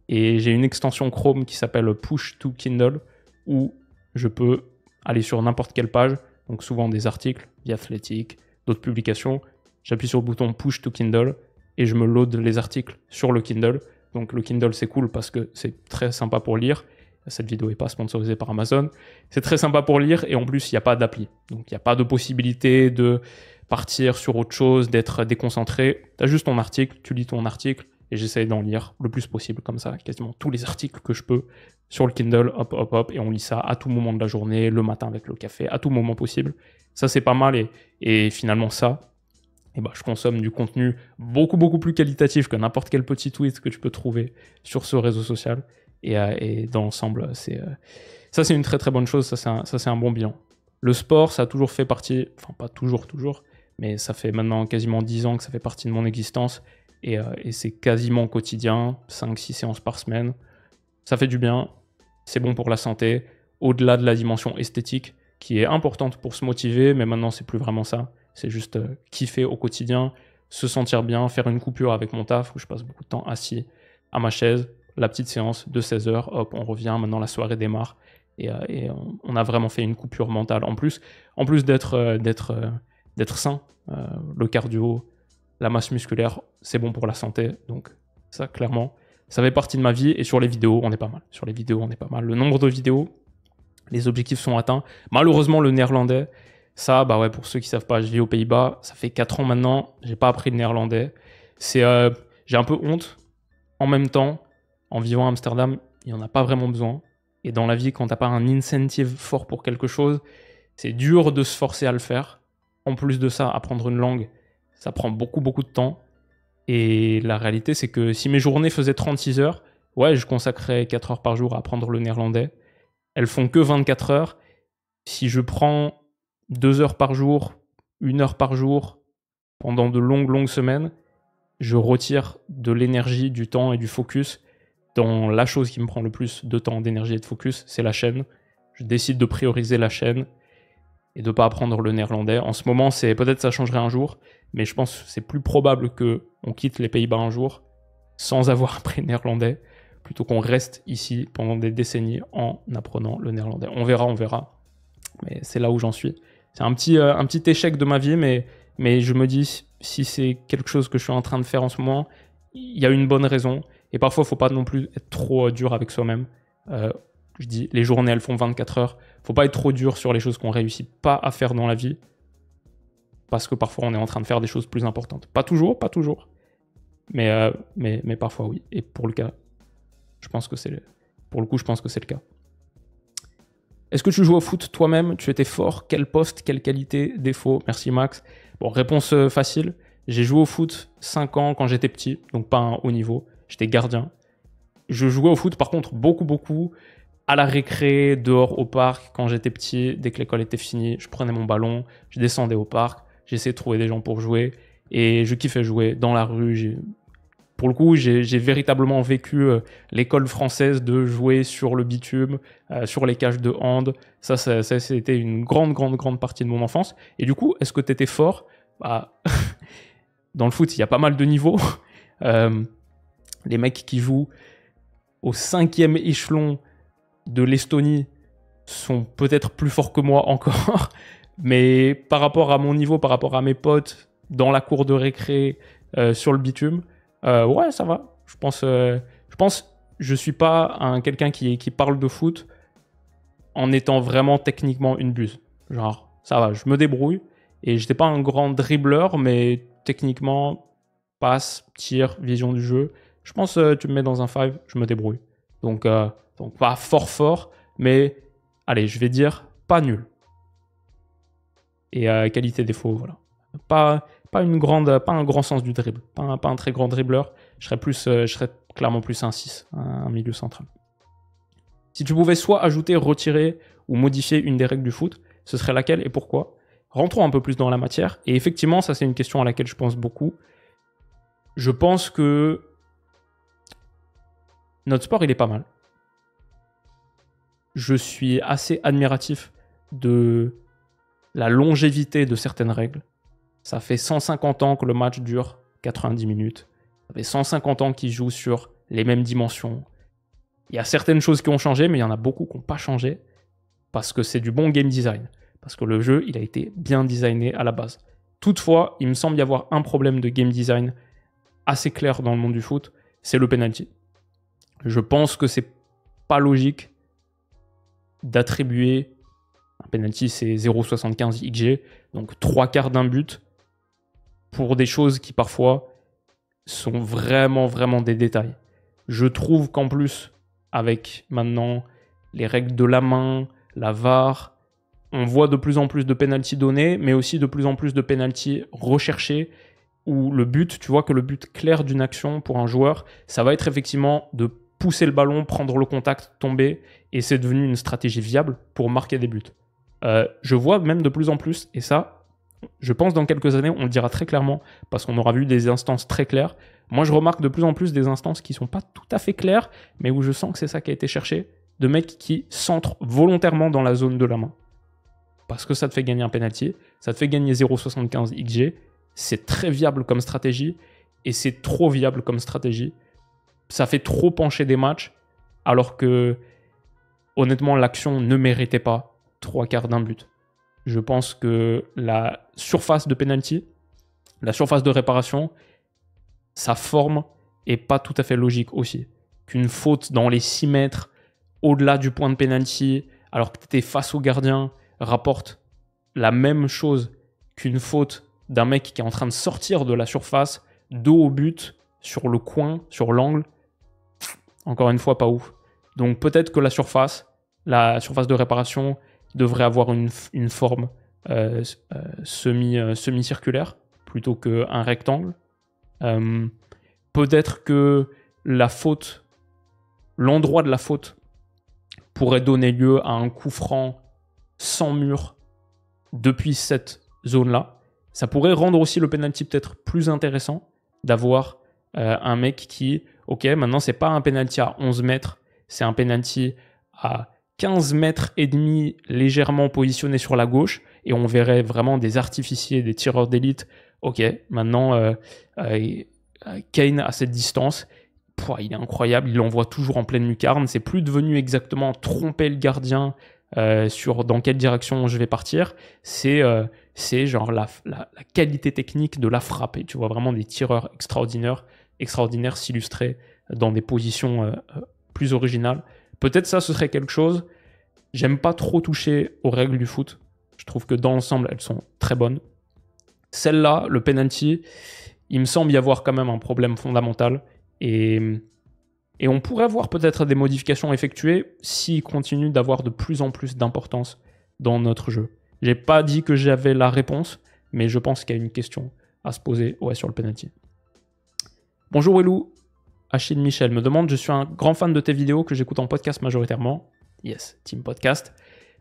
Et j'ai une extension Chrome qui s'appelle Push to Kindle, où je peux aller sur n'importe quelle page, donc souvent des articles, The Athletic, d'autres publications. J'appuie sur le bouton Push to Kindle et je me load les articles sur le Kindle. Donc le Kindle, c'est cool parce que c'est très sympa pour lire. Cette vidéo n'est pas sponsorisée par Amazon. C'est très sympa pour lire et en plus, il n'y a pas d'appli. Donc il n'y a pas de possibilité de partir sur autre chose, d'être déconcentré. Tu as juste ton article, tu lis ton article et j'essaie d'en lire le plus possible comme ça, quasiment tous les articles que je peux sur le Kindle, hop, hop, hop, et on lit ça à tout moment de la journée, le matin avec le café, à tout moment possible. Ça, c'est pas mal et finalement ça, je consomme du contenu beaucoup, beaucoup plus qualitatif que n'importe quel petit tweet que tu peux trouver sur ce réseau social. Et dans l'ensemble, ça, c'est une très, très bonne chose. Ça, c'est un bon bilan. Le sport, ça a toujours fait partie, enfin, pas toujours, mais ça fait maintenant quasiment 10 ans que ça fait partie de mon existence. Et c'est quasiment quotidien, 5-6 séances par semaine. Ça fait du bien, c'est bon pour la santé, au-delà de la dimension esthétique, qui est importante pour se motiver, mais maintenant, c'est plus vraiment ça. C'est juste kiffer au quotidien, se sentir bien, faire une coupure avec mon taf, où je passe beaucoup de temps assis à ma chaise, la petite séance de 16 heures, hop, on revient, maintenant la soirée démarre, et on a vraiment fait une coupure mentale. En plus d'être sain, le cardio, la masse musculaire, c'est bon pour la santé, donc ça, clairement, ça fait partie de ma vie, et sur les vidéos, on est pas mal. Sur les vidéos, on est pas mal. Le nombre de vidéos, les objectifs sont atteints. Malheureusement, le néerlandais, ça, pour ceux qui savent pas, je vis aux Pays-Bas, ça fait 4 ans maintenant, j'ai pas appris le néerlandais. J'ai un peu honte. En même temps, en vivant à Amsterdam, il n'y en a pas vraiment besoin. Et dans la vie, quand t'as pas un incentive fort pour quelque chose, c'est dur de se forcer à le faire. En plus de ça, apprendre une langue, ça prend beaucoup, beaucoup de temps. Et la réalité, c'est que si mes journées faisaient 36 heures, ouais, je consacrais 4 heures par jour à apprendre le néerlandais. Elles font que 24 heures. Si je prends 2 heures par jour, 1 heure par jour, pendant de longues semaines, je retire de l'énergie, du temps et du focus dans la chose qui me prend le plus de temps, d'énergie et de focus, c'est la chaîne. Je décide de prioriser la chaîne et de ne pas apprendre le néerlandais. En ce moment, peut-être ça changerait un jour, mais je pense que c'est plus probable qu'on quitte les Pays-Bas un jour sans avoir appris le néerlandais, plutôt qu'on reste ici pendant des décennies en apprenant le néerlandais. On verra. Mais c'est là où j'en suis. C'est un petit échec de ma vie, mais je me dis, si c'est quelque chose que je suis en train de faire en ce moment, il y a une bonne raison. Et parfois, il ne faut pas non plus être trop dur avec soi-même. Je dis, les journées, elles font 24 heures. Il ne faut pas être trop dur sur les choses qu'on ne réussit pas à faire dans la vie. Parce que parfois, on est en train de faire des choses plus importantes. Pas toujours. Mais parfois, oui. Et pour le cas, je pense que c'est le cas. Est-ce que tu joues au foot toi-même? Tu étais fort? Quel poste? Quelle qualité? Défaut? Merci Max. Bon, réponse facile. J'ai joué au foot 5 ans quand j'étais petit, donc pas un haut niveau. J'étais gardien. Je jouais au foot par contre beaucoup à la récré, dehors au parc. Quand j'étais petit, dès que l'école était finie, je prenais mon ballon, je descendais au parc, j'essayais de trouver des gens pour jouer et je kiffais jouer dans la rue. J'ai pour le coup, j'ai véritablement vécu l'école française de jouer sur le bitume, sur les cages de hand. Ça, c'était une grande partie de mon enfance. Et du coup, est-ce que tu étais fort? Bah, dans le foot, il y a pas mal de niveaux. Les mecs qui jouent au 5e échelon de l'Estonie sont peut-être plus forts que moi encore. Mais par rapport à mon niveau, par rapport à mes potes, dans la cour de récré, sur le bitume, ouais, ça va. Je pense, je suis pas quelqu'un qui parle de foot en étant vraiment techniquement une buse. Genre, ça va, je me débrouille. Et j'étais pas un grand dribbleur, mais techniquement, passe, tir, vision du jeu. Je pense tu me mets dans un 5, je me débrouille. Donc pas fort, mais allez, je vais dire pas nul. Et qualité défaut, voilà. Pas un grand sens du dribble. Pas un très grand dribbleur. Je serais clairement plus un 6, un milieu central. Si tu pouvais soit ajouter, retirer ou modifier une des règles du foot, ce serait laquelle et pourquoi? Rentrons un peu plus dans la matière. Et effectivement, ça c'est une question à laquelle je pense beaucoup. Je pense que notre sport, il est pas mal. Je suis assez admiratif de la longévité de certaines règles. Ça fait 150 ans que le match dure 90 minutes. Ça fait 150 ans qu'ils jouent sur les mêmes dimensions. Il y a certaines choses qui ont changé, mais il y en a beaucoup qui n'ont pas changé parce que c'est du bon game design. Parce que le jeu, il a été bien designé à la base. Toutefois, il me semble y avoir un problème de game design assez clair dans le monde du foot, c'est le penalty. Je pense que c'est pas logique d'attribuer un penalty, c'est 0,75 XG, donc 3/4 d'un but, pour des choses qui parfois sont vraiment des détails. Je trouve qu'en plus, avec maintenant les règles de la main, la VAR, on voit de plus en plus de penalty donnés, mais aussi de plus en plus de penalty recherchés, où le but, tu vois que le but clair d'une action pour un joueur, ça va être effectivement de pousser le ballon, prendre le contact, tomber, et c'est devenu une stratégie viable pour marquer des buts. Je vois même de plus en plus, et ça, je pense dans quelques années, on le dira très clairement, parce qu'on aura vu des instances très claires. Moi, je remarque de plus en plus des instances qui sont pas tout à fait claires, mais où je sens que c'est ça qui a été cherché, de mecs qui centrent volontairement dans la zone de la main. Parce que ça te fait gagner un penalty, ça te fait gagner 0,75 XG, c'est très viable comme stratégie, et c'est trop viable comme stratégie. Ça fait trop pencher des matchs, alors que, honnêtement, l'action ne méritait pas 3/4 d'un but. Je pense que la surface de penalty, la surface de réparation, sa forme est pas tout à fait logique aussi. Qu'une faute dans les 6 mètres, au-delà du point de penalty, alors que tu étais face au gardien, rapporte la même chose qu'une faute d'un mec qui est en train de sortir de la surface, dos au but, sur le coin, sur l'angle. Encore une fois, pas ouf. Donc peut-être que la surface de réparation devrait avoir une forme semi-circulaire plutôt qu'un rectangle. Peut-être que l'endroit de la faute pourrait donner lieu à un coup franc sans mur depuis cette zone-là. Ça pourrait rendre aussi le penalty peut-être plus intéressant d'avoir un mec qui, ok, maintenant c'est pas un penalty à 11 mètres, c'est un penalty à 15 mètres et demi légèrement positionné sur la gauche, et on verrait vraiment des artificiers, des tireurs d'élite. Ok, maintenant Kane à cette distance, il est incroyable, il l'envoie toujours en pleine lucarne, c'est plus devenu exactement tromper le gardien sur dans quelle direction je vais partir, c'est genre la qualité technique de la frappe, et tu vois vraiment des tireurs extraordinaires s'illustrer dans des positions plus originales. Peut-être ça, ce serait quelque chose. J'aime pas trop toucher aux règles du foot. Je trouve que dans l'ensemble, elles sont très bonnes. Celle-là, le penalty, il me semble y avoir quand même un problème fondamental. Et on pourrait avoir peut-être des modifications effectuées s'il continue d'avoir de plus en plus d'importance dans notre jeu. J'ai pas dit que j'avais la réponse, mais je pense qu'il y a une question à se poser sur le penalty. Bonjour Elou, Achille Michel me demande, je suis un grand fan de tes vidéos que j'écoute en podcast majoritairement. Yes, team podcast.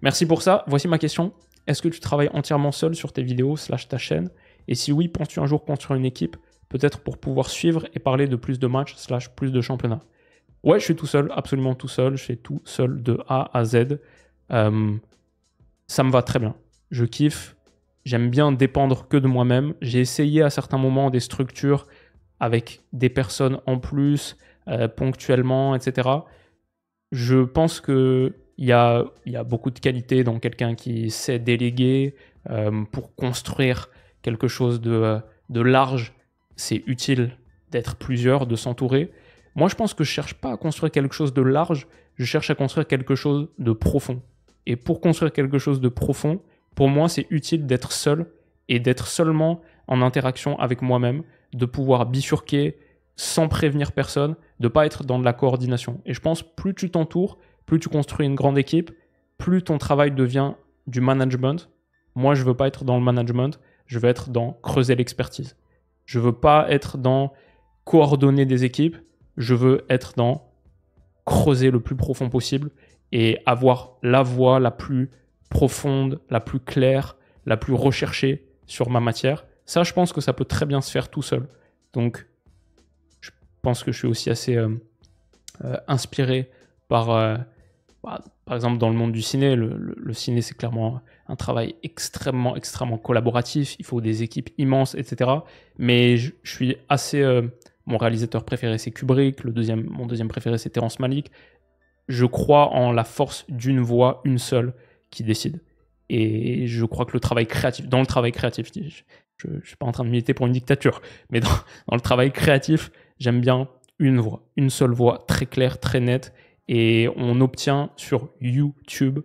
Merci pour ça. Voici ma question. Est-ce que tu travailles entièrement seul sur tes vidéos / ta chaîne? Et si oui, penses-tu un jour construire une équipe peut-être pour pouvoir suivre et parler de plus de matchs / plus de championnats. Ouais, je suis tout seul, absolument tout seul. Je fais tout seul de A à Z. Ça me va très bien. Je kiffe. J'aime bien dépendre que de moi-même. J'ai essayé à certains moments des structures avec des personnes en plus, ponctuellement, etc. Je pense qu'il y a beaucoup de qualité dans quelqu'un qui sait déléguer pour construire quelque chose de large. C'est utile d'être plusieurs, de s'entourer. Moi, je pense que je ne cherche pas à construire quelque chose de large, je cherche à construire quelque chose de profond. Et pour construire quelque chose de profond, pour moi, c'est utile d'être seul et d'être seulement en interaction avec moi-même, de pouvoir bifurquer sans prévenir personne, de ne pas être dans de la coordination. Et je pense plus tu t'entoures, plus tu construis une grande équipe, plus ton travail devient du management. Moi, je ne veux pas être dans le management, je veux être dans creuser l'expertise. Je ne veux pas être dans coordonner des équipes, je veux être dans creuser le plus profond possible et avoir la voie la plus profonde, la plus claire, la plus recherchée sur ma matière. Ça, je pense que ça peut très bien se faire tout seul. Donc, je pense que je suis aussi assez inspiré par exemple, dans le monde du ciné. Le ciné, c'est clairement un travail extrêmement collaboratif. Il faut des équipes immenses, etc. Mais je suis assez... mon réalisateur préféré, c'est Kubrick. Mon deuxième préféré, c'est Terrence Malick. Je crois en la force d'une voix, une seule, qui décide. Et je crois que dans le travail créatif, je ne suis pas en train de militer pour une dictature, mais dans le travail créatif, j'aime bien une voix, une seule voix, très claire, très nette. Et on obtient sur YouTube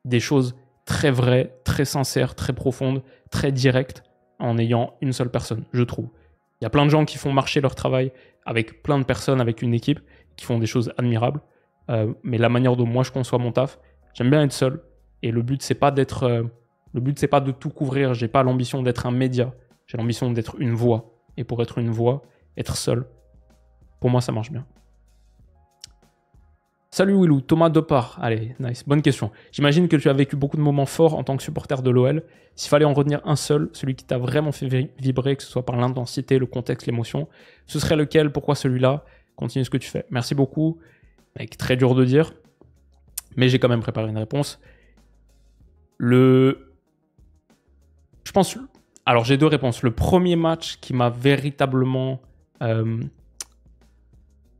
des choses très vraies, très sincères, très profondes, très directes, en ayant une seule personne, je trouve. Il y a plein de gens qui font marcher leur travail avec plein de personnes, avec une équipe, qui font des choses admirables. Mais la manière dont moi je conçois mon taf, j'aime bien être seul. Et le but, c'est pas de tout couvrir. J'ai pas l'ambition d'être un média. J'ai l'ambition d'être une voix. Et pour être une voix, être seul, pour moi, ça marche bien. Salut Willou, Thomas Depart. Allez, nice, bonne question. J'imagine que tu as vécu beaucoup de moments forts en tant que supporter de l'OL. S'il fallait en retenir un seul, celui qui t'a vraiment fait vibrer, que ce soit par l'intensité, le contexte, l'émotion, ce serait lequel? Pourquoi celui-là? Continue ce que tu fais. Merci beaucoup. Mec, très dur de dire, mais j'ai quand même préparé une réponse. Je pense... Alors, j'ai deux réponses. Le premier match qui m'a véritablement...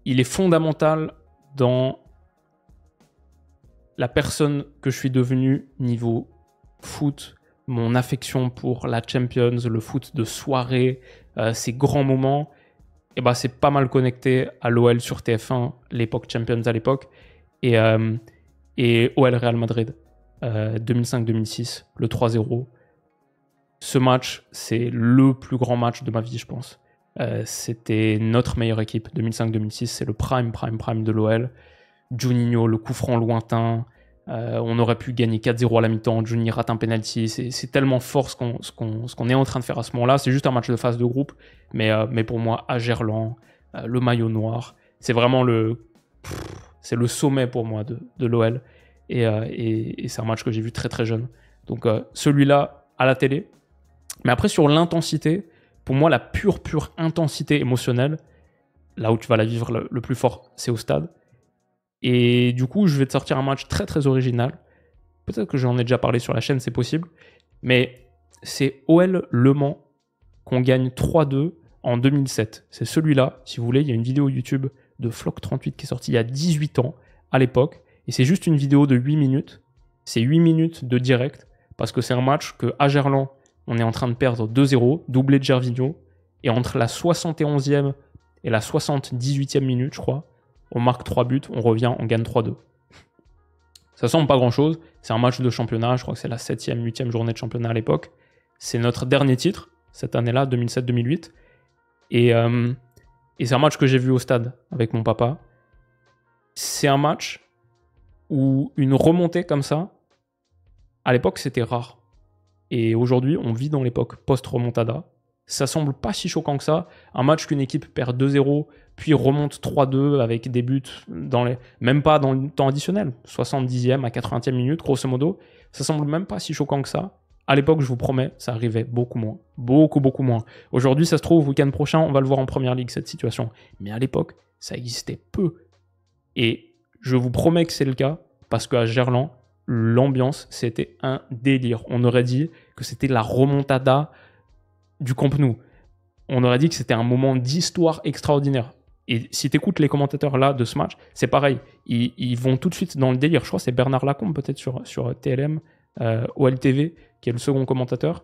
il est fondamental dans la personne que je suis devenu niveau foot, mon affection pour la Champions, le foot de soirée, ces grands moments, et bah, c'est pas mal connecté à l'OL sur TF1, l'époque Champions à l'époque, et OL Real Madrid, 2005-2006, le 3-0. Ce match, c'est le plus grand match de ma vie, je pense. C'était notre meilleure équipe, 2005-2006, c'est le prime de l'OL. Juninho, le coup franc lointain, on aurait pu gagner 4-0 à la mi-temps, Juninho rate un penalty, c'est tellement fort ce qu'on est en train de faire à ce moment-là. C'est juste un match de phase de groupe, mais pour moi, à Gerland, le maillot noir, c'est vraiment c'est le sommet pour moi de l'OL, et c'est un match que j'ai vu très très jeune. Donc celui-là à la télé. Mais après, sur l'intensité, pour moi, la pure intensité émotionnelle, là où tu vas la vivre le plus fort, c'est au stade. Et du coup, je vais te sortir un match très très original. Peut-être que j'en ai déjà parlé sur la chaîne, c'est possible. Mais c'est OL Le Mans qu'on gagne 3-2 en 2007. C'est celui-là, si vous voulez. Il y a une vidéo YouTube de Flock38 qui est sortie il y a 18 ans à l'époque. Et c'est juste une vidéo de 8 minutes. C'est 8 minutes de direct. Parce que c'est un match qu'à Gerland, on est en train de perdre 2-0, doublé de Gervinho. Et entre la 71e et la 78e minute, je crois, on marque 3 buts, on revient, on gagne 3-2. Ça semble pas grand-chose. C'est un match de championnat. Je crois que c'est la 7e, 8e journée de championnat à l'époque. C'est notre dernier titre, cette année-là, 2007-2008. Et c'est un match que j'ai vu au stade avec mon papa. C'est un match où une remontée comme ça, à l'époque, c'était rare. Et aujourd'hui, on vit dans l'époque post-remontada. Ça semble pas si choquant que ça. Un match qu'une équipe perd 2-0, puis remonte 3-2 avec des buts même pas dans le temps additionnel, 70e à 80e minute, grosso modo. Ça semble même pas si choquant que ça. À l'époque, je vous promets, ça arrivait beaucoup moins. Beaucoup moins. Aujourd'hui, ça se trouve, week-end prochain, on va le voir en première ligue, cette situation. Mais à l'époque, ça existait peu. Et je vous promets que c'est le cas, parce qu'à Gerland, l'ambiance, c'était un délire. On aurait dit que c'était la remontada du Camp Nou. On aurait dit que c'était un moment d'histoire extraordinaire. Et si tu écoutes les commentateurs là de ce match, c'est pareil. Ils vont tout de suite dans le délire. Je crois que c'est Bernard Lacombe, peut-être sur TLM, OLTV, qui est le second commentateur,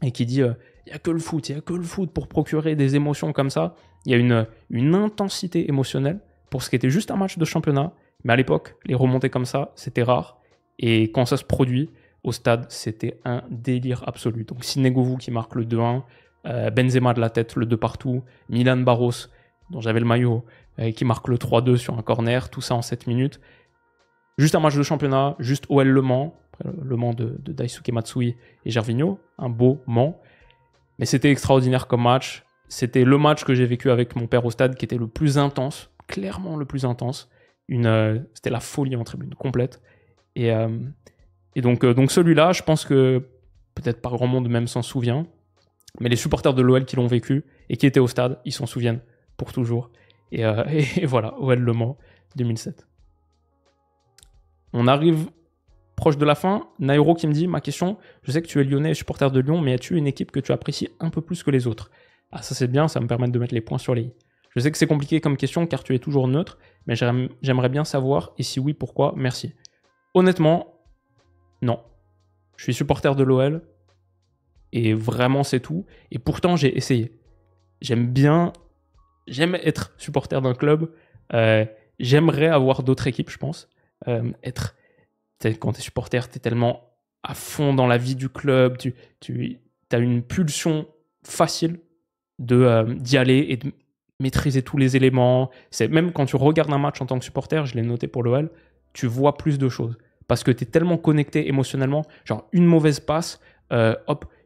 et qui dit il n'y a que le foot pour procurer des émotions comme ça. Il y a une intensité émotionnelle pour ce qui était juste un match de championnat. Mais à l'époque, les remontées comme ça, c'était rare. Et quand ça se produit, au stade, c'était un délire absolu. Donc Sinegovu qui marque le 2-1, Benzema de la tête, le 2 partout, Milan Barros, dont j'avais le maillot, qui marque le 3-2 sur un corner, tout ça en 7 minutes. Juste un match de championnat, juste OL Le Mans, le Mans de Daisuke Matsui et Gervinho, un beau Mans. Mais c'était extraordinaire comme match. C'était le match que j'ai vécu avec mon père au stade qui était le plus intense, clairement le plus intense. C'était la folie en tribune complète. Et donc celui-là, je pense que peut-être pas grand monde même s'en souvient, mais les supporters de l'OL qui l'ont vécu et qui étaient au stade, ils s'en souviennent pour toujours. Et voilà, OL Le Mans 2007. On arrive proche de la fin. Nairo qui me dit, ma question, je sais que tu es lyonnais et supporter de Lyon, mais as-tu une équipe que tu apprécies un peu plus que les autres? Ah, ça c'est bien, ça me permet de mettre les points sur les i. Je sais que c'est compliqué comme question car tu es toujours neutre, mais j'aimerais bien savoir, et si oui, pourquoi? Merci. Honnêtement, non. Je suis supporter de l'OL, et vraiment c'est tout. Et pourtant, j'ai essayé. J'aime être supporter d'un club. J'aimerais avoir d'autres équipes, je pense. Quand tu es supporter, tu es tellement à fond dans la vie du club, tu as une pulsion facile d'y aller et de maîtriser tous les éléments. Même quand tu regardes un match en tant que supporter, je l'ai noté pour l'OL, tu vois plus de choses. Parce que tu es tellement connecté émotionnellement. Genre, une mauvaise passe,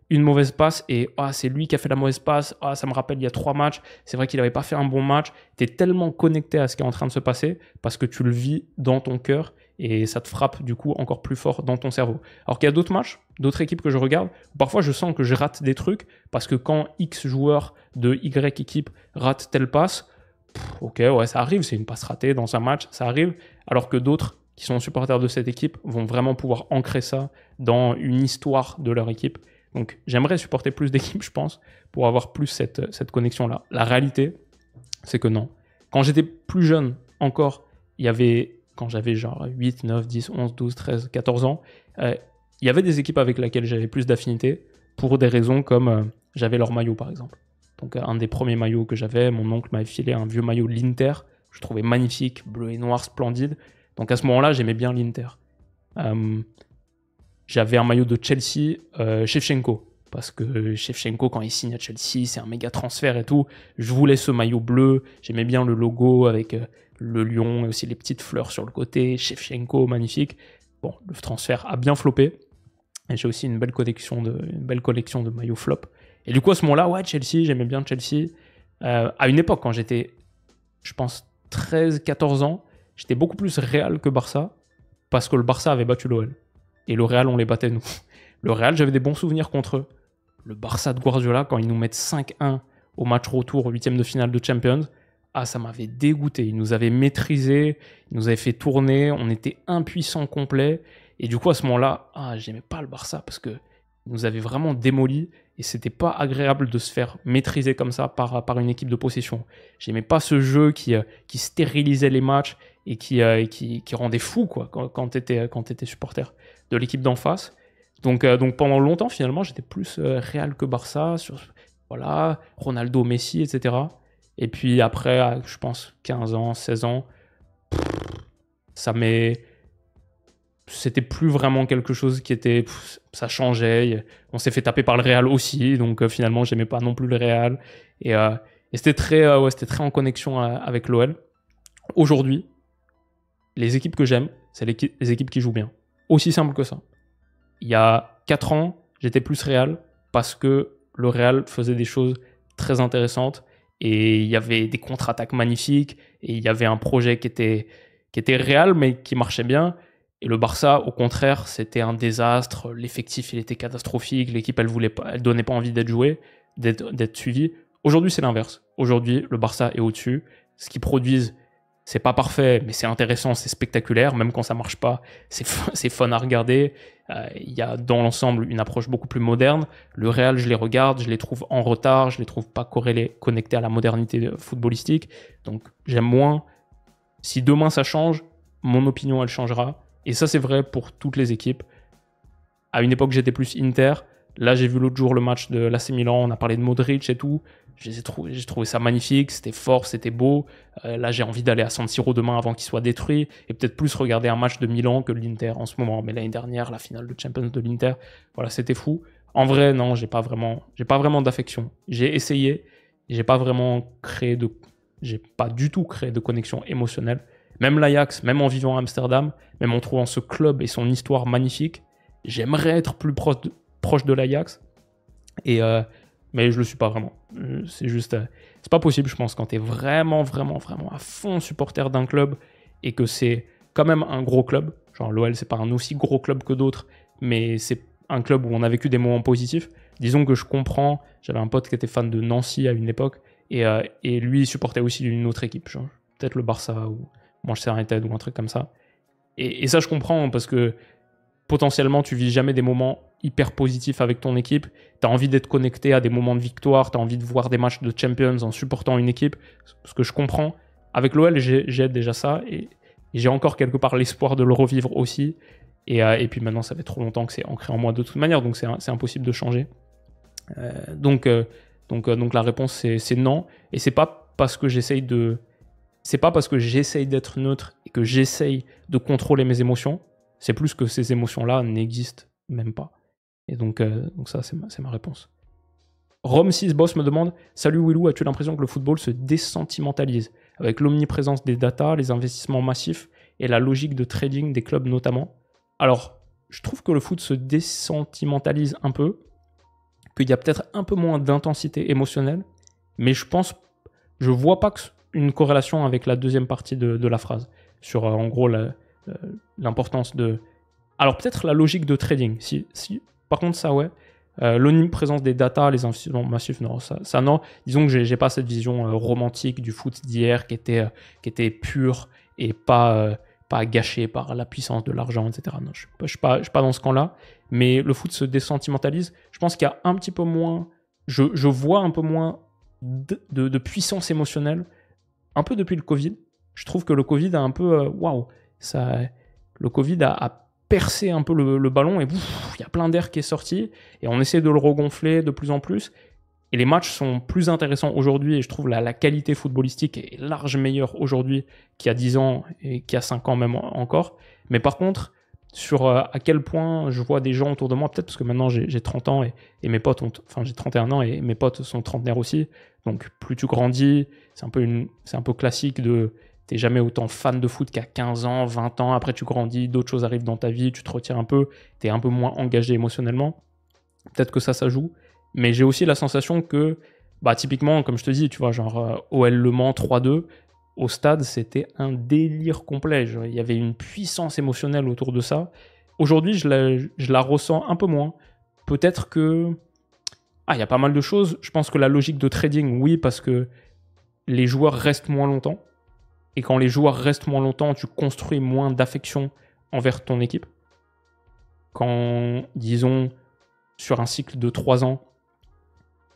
une mauvaise passe et c'est lui qui a fait la mauvaise passe. Ça me rappelle il y a 3 matchs. C'est vrai qu'il n'avait pas fait un bon match. Tu es tellement connecté à ce qui est en train de se passer parce que tu le vis dans ton cœur et ça te frappe du coup encore plus fort dans ton cerveau. Alors qu'il y a d'autres matchs, d'autres équipes que je regarde, où parfois je sens que je rate des trucs parce que quand X joueur de Y équipe rate telle passe, ok, ouais, ça arrive, c'est une passe ratée dans un match, ça arrive, alors que d'autres qui sont supporters de cette équipe vont vraiment pouvoir ancrer ça dans une histoire de leur équipe. Donc j'aimerais supporter plus d'équipes, je pense, pour avoir plus cette connexion-là. La réalité, c'est que non. Quand j'étais plus jeune encore, quand j'avais genre 8, 9, 10, 11, 12, 13, 14 ans, il y avait des équipes avec lesquelles j'avais plus d'affinité pour des raisons comme j'avais leur maillot par exemple. Donc un des premiers maillots que j'avais, mon oncle m'avait filé un vieux maillot de l'Inter, je trouvais magnifique, bleu et noir, splendide. Donc à ce moment-là, j'aimais bien l'Inter. J'avais un maillot de Chelsea, Shevchenko. Parce que Shevchenko, quand il signe à Chelsea, c'est un méga transfert et tout. Je voulais ce maillot bleu. J'aimais bien le logo avec le lion et aussi les petites fleurs sur le côté. Shevchenko, magnifique. Bon, le transfert a bien floppé. Et j'ai aussi une belle collection de maillots flop. Et du coup, à ce moment-là, ouais, Chelsea, j'aimais bien Chelsea. À une époque, quand j'étais, je pense, 13-14 ans, j'étais beaucoup plus Real que Barça. Parce que le Barça avait battu l'OL. Et le Real, on les battait, nous. Le Real, j'avais des bons souvenirs contre eux. Le Barça de Guardiola, quand ils nous mettent 5-1 au match retour, au 8e de finale de Champions, ça m'avait dégoûté. Ils nous avaient maîtrisés, ils nous avaient fait tourner, on était impuissants complets. Et du coup, à ce moment-là, j'aimais pas le Barça parce qu'ils nous avaient vraiment démolis et c'était pas agréable de se faire maîtriser comme ça par une équipe de possession. J'aimais pas ce jeu qui stérilisait les matchs et qui rendait fou quoi, quand t'étais supporter de l'équipe d'en face. Donc pendant longtemps, finalement, j'étais plus Real que Barça, voilà, Ronaldo, Messi, etc. Et puis après, je pense, 15 ans, 16 ans, c'était plus vraiment quelque chose qui était... ça changeait, on s'est fait taper par le Real aussi, donc finalement, j'aimais pas non plus le Real. Et c'était très en connexion avec l'OL. Aujourd'hui, les équipes que j'aime, c'est les équipes qui jouent bien. Aussi simple que ça. Il y a 4 ans, j'étais plus Real parce que le Real faisait des choses très intéressantes et il y avait des contre-attaques magnifiques et il y avait un projet qui était Real mais qui marchait bien. Et le Barça, au contraire, c'était un désastre. L'effectif, il était catastrophique. L'équipe, elle donnait pas envie d'être jouée, d'être suivie. Aujourd'hui, c'est l'inverse. Aujourd'hui, le Barça est au-dessus. Ce qu'ils produisent, c'est pas parfait, mais c'est intéressant, c'est spectaculaire. Même quand ça marche pas, c'est fun à regarder. Il y a dans l'ensemble une approche beaucoup plus moderne. Le Real, je les regarde, je les trouve en retard, je les trouve pas connectés à la modernité footballistique. Donc, j'aime moins. Si demain ça change, mon opinion, elle changera. Et ça, c'est vrai pour toutes les équipes. À une époque, j'étais plus Inter. Là, j'ai vu l'autre jour le match de l'AC Milan. On a parlé de Modric et tout. J'ai trouvé ça magnifique. C'était fort, c'était beau. Là, j'ai envie d'aller à San Siro demain avant qu'il soit détruit. Et peut-être plus regarder un match de Milan que de l'Inter en ce moment. Mais l'année dernière, la finale de Champions de l'Inter, voilà, c'était fou. En vrai, non, j'ai pas vraiment d'affection. J'ai essayé. J'ai pas du tout créé de connexion émotionnelle. Même l'Ajax, même en vivant à Amsterdam, même en trouvant ce club et son histoire magnifique, j'aimerais être plus proche de l'Ajax. Mais je le suis pas vraiment. C'est juste, c'est pas possible, je pense, quand tu es vraiment à fond supporter d'un club et que c'est quand même un gros club. Genre l'OL, c'est pas un aussi gros club que d'autres, mais c'est un club où on a vécu des moments positifs. Disons que je comprends. J'avais un pote qui était fan de Nancy à une époque et lui, il supportait aussi une autre équipe, genre peut-être le Barça ou Manchester United ou un truc comme ça. Et ça, je comprends parce que potentiellement, tu vis jamais des moments hyper positifs avec ton équipe. Tu as envie d'être connecté à des moments de victoire, tu as envie de voir des matchs de Champions en supportant une équipe, ce que je comprends. Avec l'OL, j'ai déjà ça et j'ai encore quelque part l'espoir de le revivre aussi. Et puis maintenant, ça fait trop longtemps que c'est ancré en moi de toute manière, donc c'est impossible de changer. Donc la réponse, c'est non. Et c'est pas parce que j'essaye d'être neutre et que j'essaye de contrôler mes émotions. C'est plus que ces émotions-là n'existent même pas. Et donc ça, c'est ma réponse. Rome6 Boss me demande « Salut Willou, as-tu l'impression que le football se désentimentalise avec l'omniprésence des data, les investissements massifs et la logique de trading des clubs notamment ?» Alors, je trouve que le foot se désentimentalise un peu, qu'il y a peut-être un peu moins d'intensité émotionnelle, mais je vois pas une corrélation avec la deuxième partie de la phrase, sur en gros l'importance de... Alors peut-être la logique de trading, si par contre ça ouais, l'omniprésence des data, les investissements massifs, non, ça non. Disons que j'ai pas cette vision romantique du foot d'hier qui était pure et pas gâchée par la puissance de l'argent, etc. Non, je suis pas dans ce camp-là, mais le foot se désentimentalise. Je pense qu'il y a un petit peu moins... Je vois un peu moins de puissance émotionnelle, un peu depuis le Covid. Je trouve que le Covid a un peu... le Covid a percé un peu le ballon et il y a plein d'air qui est sorti et on essaie de le regonfler de plus en plus. Et les matchs sont plus intéressants aujourd'hui et je trouve la qualité footballistique est large meilleure aujourd'hui qu'il y a 10 ans et qu'il y a 5 ans même encore. Mais par contre, sur à quel point je vois des gens autour de moi, peut-être parce que maintenant j'ai 30 ans et mes potes j'ai 31 ans et mes potes sont trentenaires aussi. Donc plus tu grandis, c'est un peu classique de... T'es jamais autant fan de foot qu'à 15 ans, 20 ans, après tu grandis, d'autres choses arrivent dans ta vie, tu te retires un peu, t'es un peu moins engagé émotionnellement. Peut-être que ça joue. Mais j'ai aussi la sensation que, typiquement, comme je te dis, tu vois, genre OL Le Mans 3-2, au stade, c'était un délire complet. Genre, il y avait une puissance émotionnelle autour de ça. Aujourd'hui, je la ressens un peu moins. Peut-être que... il y a pas mal de choses. Je pense que la logique de trading, oui, parce que les joueurs restent moins longtemps. Et quand les joueurs restent moins longtemps, tu construis moins d'affection envers ton équipe. Quand, disons, sur un cycle de 3 ans,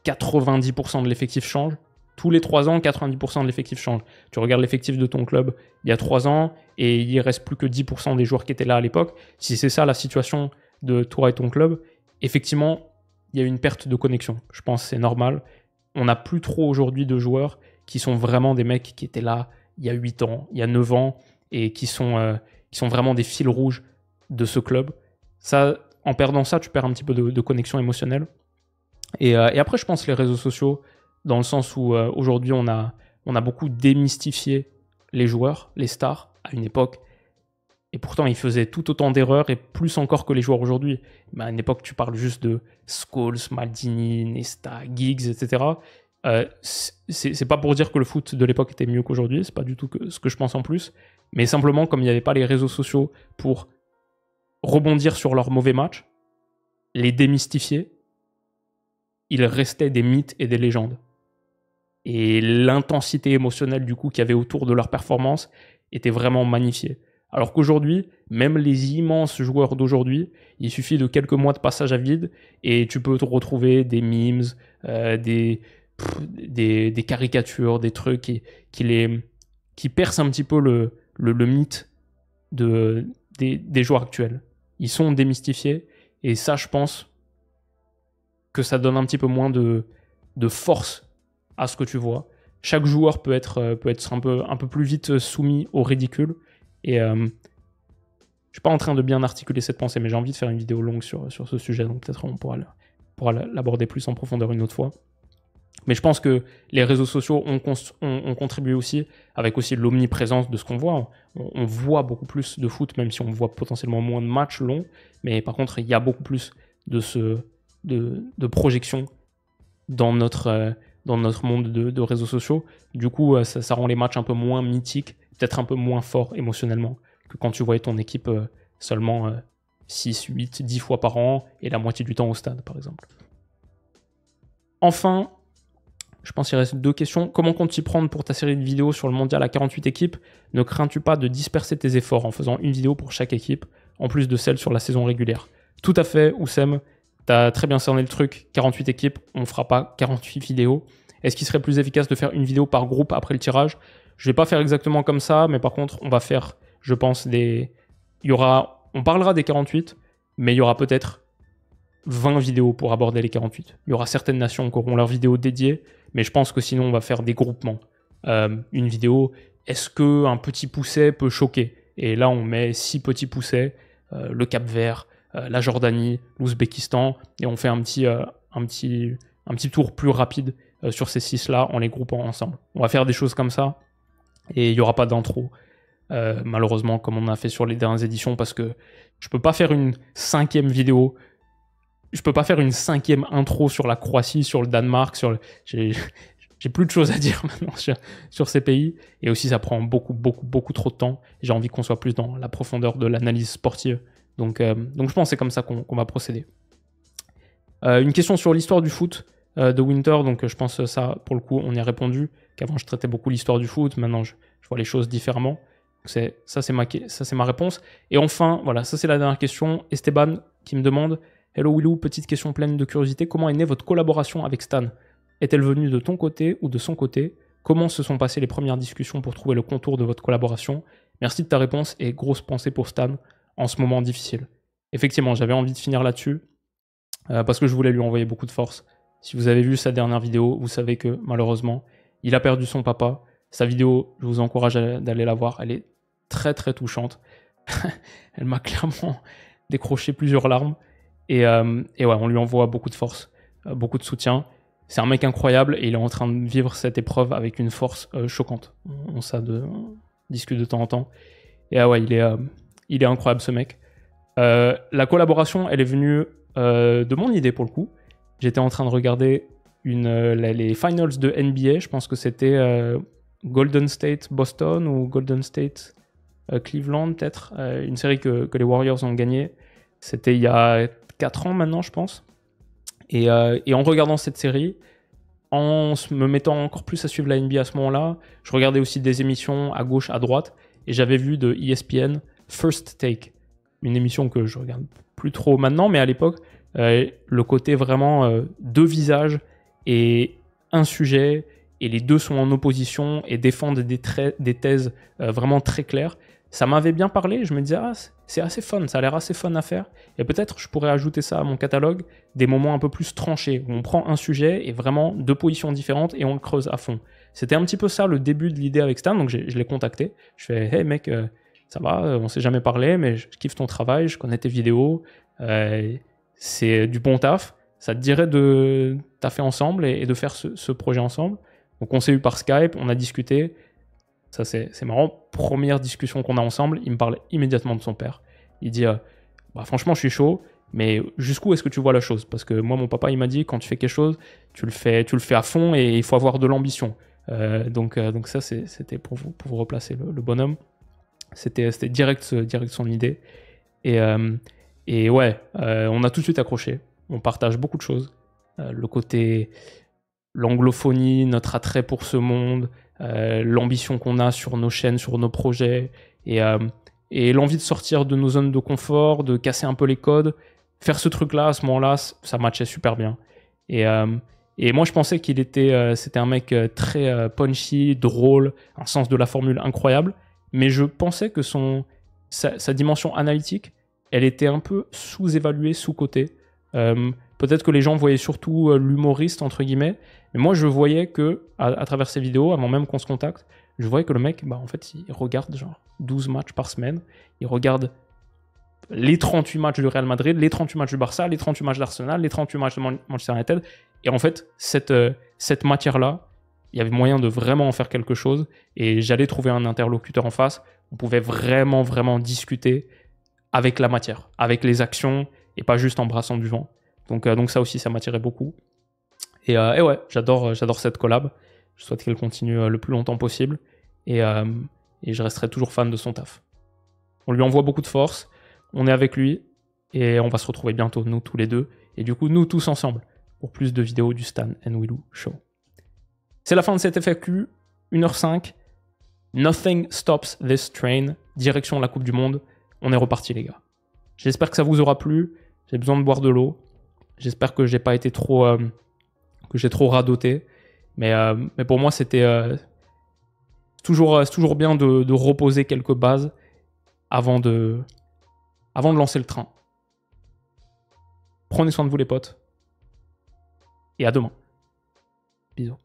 90% de l'effectif change. Tous les 3 ans, 90% de l'effectif change. Tu regardes l'effectif de ton club il y a 3 ans et il ne reste plus que 10% des joueurs qui étaient là à l'époque. Si c'est ça la situation de toi et ton club, effectivement, il y a une perte de connexion. Je pense que c'est normal. On n'a plus trop aujourd'hui de joueurs qui sont vraiment des mecs qui étaient là il y a 8 ans, il y a 9 ans, et qui sont vraiment des fils rouges de ce club. Ça, en perdant ça, tu perds un petit peu de connexion émotionnelle. Et après, je pense les réseaux sociaux, dans le sens où aujourd'hui, on a beaucoup démystifié les joueurs, les stars, à une époque. Et pourtant, ils faisaient tout autant d'erreurs, et plus encore que les joueurs aujourd'hui. Mais à une époque, tu parles juste de Scholes, Maldini, Nesta, Giggs, etc., c'est pas pour dire que le foot de l'époque était mieux qu'aujourd'hui, c'est pas du tout ce que je pense en plus, mais simplement comme il n'y avait pas les réseaux sociaux pour rebondir sur leurs mauvais matchs, les démystifier, ils restaient des mythes et des légendes. Et l'intensité émotionnelle du coup qu'il y avait autour de leur performance était vraiment magnifiée. Alors qu'aujourd'hui, même les immenses joueurs d'aujourd'hui, il suffit de quelques mois de passage à vide et tu peux te retrouver des memes, des caricatures, des trucs qui percent un petit peu le mythe des joueurs actuels. Ils sont démystifiés et ça, je pense que ça donne un petit peu moins de force à ce que tu vois. Chaque joueur peut être un peu plus vite soumis au ridicule. Et je suis pas en train de bien articuler cette pensée, mais j'ai envie de faire une vidéo longue sur ce sujet, donc peut-être on pourra l'aborder plus en profondeur une autre fois. Mais je pense que les réseaux sociaux ont contribué aussi, avec aussi l'omniprésence de ce qu'on voit. On voit beaucoup plus de foot, même si on voit potentiellement moins de matchs longs, mais par contre, il y a beaucoup plus de projections dans notre monde de réseaux sociaux. Du coup, ça rend les matchs un peu moins mythiques, peut-être un peu moins forts émotionnellement que quand tu voyais ton équipe seulement 6, 8, 10 fois par an et la moitié du temps au stade, par exemple. Enfin, je pense qu'il reste 2 questions. Comment comptes-tu t'y prendre pour ta série de vidéos sur le mondial à 48 équipes? Ne crains-tu pas de disperser tes efforts en faisant une vidéo pour chaque équipe, en plus de celle sur la saison régulière? Tout à fait, Oussem. T'as très bien cerné le truc. 48 équipes, on ne fera pas 48 vidéos. Est-ce qu'il serait plus efficace de faire une vidéo par groupe après le tirage? Je ne vais pas faire exactement comme ça, mais par contre, on va faire, je pense, on parlera des 48, mais il y aura peut-être 20 vidéos pour aborder les 48. Il y aura certaines nations qui auront leur vidéo dédiée, mais je pense que sinon, on va faire des groupements. Une vidéo, est-ce qu'un petit pousset peut choquer? Et là, on met 6 petits poussets, le Cap-Vert, la Jordanie, l'Ouzbékistan, et on fait un petit tour plus rapide sur ces 6-là en les groupant ensemble. On va faire des choses comme ça, et il n'y aura pas d'intro, malheureusement, comme on a fait sur les dernières éditions, parce que je peux pas faire une 5e vidéo, je peux pas faire une 5e intro sur la Croatie, sur le Danemark, j'ai plus de choses à dire maintenant sur ces pays, et aussi ça prend beaucoup trop de temps. J'ai envie qu'on soit plus dans la profondeur de l'analyse sportive. Donc je pense que c'est comme ça qu'on va procéder. Une question sur l'histoire du foot de Winter, donc je pense que ça, pour le coup, on y a répondu, qu'avant je traitais beaucoup l'histoire du foot, maintenant je vois les choses différemment. Donc ça c'est ma réponse. Et enfin, voilà, ça c'est la dernière question. Esteban qui me demande: Hello Willou, petite question pleine de curiosité, comment est née votre collaboration avec Stan? Est-elle venue de ton côté ou de son côté? Comment se sont passées les premières discussions pour trouver le contour de votre collaboration? Merci de ta réponse et grosse pensée pour Stan en ce moment difficile. Effectivement, j'avais envie de finir là-dessus parce que je voulais lui envoyer beaucoup de force. Si vous avez vu sa dernière vidéo, vous savez que malheureusement, il a perdu son papa. Sa vidéo, je vous encourage d'aller la voir. Elle est très très touchante. Elle m'a clairement décroché plusieurs larmes. Et ouais, on lui envoie beaucoup de force, beaucoup de soutien. C'est un mec incroyable et il est en train de vivre cette épreuve avec une force choquante. On discute de temps en temps. Et ouais, il est incroyable ce mec. La collaboration, elle est venue de mon idée pour le coup. J'étais en train de regarder les finals de NBA. Je pense que c'était Golden State Boston ou Golden State Cleveland peut-être. Une série que les Warriors ont gagnée. C'était il y a 4 ans maintenant, je pense. Et en regardant cette série, en me mettant encore plus à suivre la NBA à ce moment-là, je regardais aussi des émissions à gauche, à droite, et j'avais vu de ESPN First Take, une émission que je regarde plus trop maintenant, mais à l'époque, le côté vraiment 2 visages et un sujet, et les 2 sont en opposition et défendent des thèses vraiment très claires. Ça m'avait bien parlé, je me disais, c'est assez fun, ça a l'air assez fun à faire, et peut-être je pourrais ajouter ça à mon catalogue, des moments un peu plus tranchés, où on prend un sujet et vraiment 2 positions différentes et on le creuse à fond. C'était un petit peu ça le début de l'idée avec Stan, donc je l'ai contacté, je fais « Hey mec, ça va, on s'est jamais parlé, mais je kiffe ton travail, je connais tes vidéos, c'est du bon taf, ça te dirait de taffer ensemble et de faire ce projet ensemble ?» Donc on s'est eu par Skype, on a discuté. Ça, c'est marrant. Première discussion qu'on a ensemble, il me parle immédiatement de son père. Il dit franchement, je suis chaud, mais jusqu'où est-ce que tu vois la chose? Parce que moi, mon papa, il m'a dit, quand tu fais quelque chose, tu le fais à fond et il faut avoir de l'ambition. Donc ça, c'était pour vous replacer le bonhomme. C'était direct son idée. Et Et ouais, on a tout de suite accroché. On partage beaucoup de choses. Le côté, l'anglophonie, notre attrait pour ce monde, l'ambition qu'on a sur nos chaînes, sur nos projets, et l'envie de sortir de nos zones de confort, de casser un peu les codes. Faire ce truc-là, à ce moment-là, ça matchait super bien. Et moi, je pensais qu'il était, c'était un mec très punchy, drôle, un sens de la formule incroyable, mais je pensais que sa dimension analytique, elle était un peu sous-évaluée, sous-cotée. Peut-être que les gens voyaient surtout l'humoriste, entre guillemets, mais moi, je voyais que, à travers ses vidéos, avant même qu'on se contacte, je voyais que le mec, bah, en fait, il regarde genre 12 matchs par semaine, il regarde les 38 matchs du Real Madrid, les 38 matchs du Barça, les 38 matchs d'Arsenal, les 38 matchs de Manchester United. Et en fait, cette matière-là, il y avait moyen de vraiment en faire quelque chose. Et j'allais trouver un interlocuteur en face. On pouvait vraiment, vraiment discuter avec la matière, avec les actions, et pas juste en brassant du vent. Donc ça aussi, ça m'attirait beaucoup. Et ouais, j'adore cette collab. Je souhaite qu'elle continue le plus longtemps possible. Et je resterai toujours fan de son taf. On lui envoie beaucoup de force. On est avec lui et on va se retrouver bientôt, nous tous les deux. Et du coup, nous tous ensemble pour plus de vidéos du Stan and Wilou Show. C'est la fin de cette FAQ, 1h05. Nothing stops this train. Direction la Coupe du Monde. On est reparti, les gars. J'espère que ça vous aura plu. J'ai besoin de boire de l'eau. J'espère que j'ai pas été trop, que j'ai trop radoté. Mais pour moi, c'était toujours bien de reposer quelques bases avant de lancer le train. Prenez soin de vous, les potes. Et à demain. Bisous.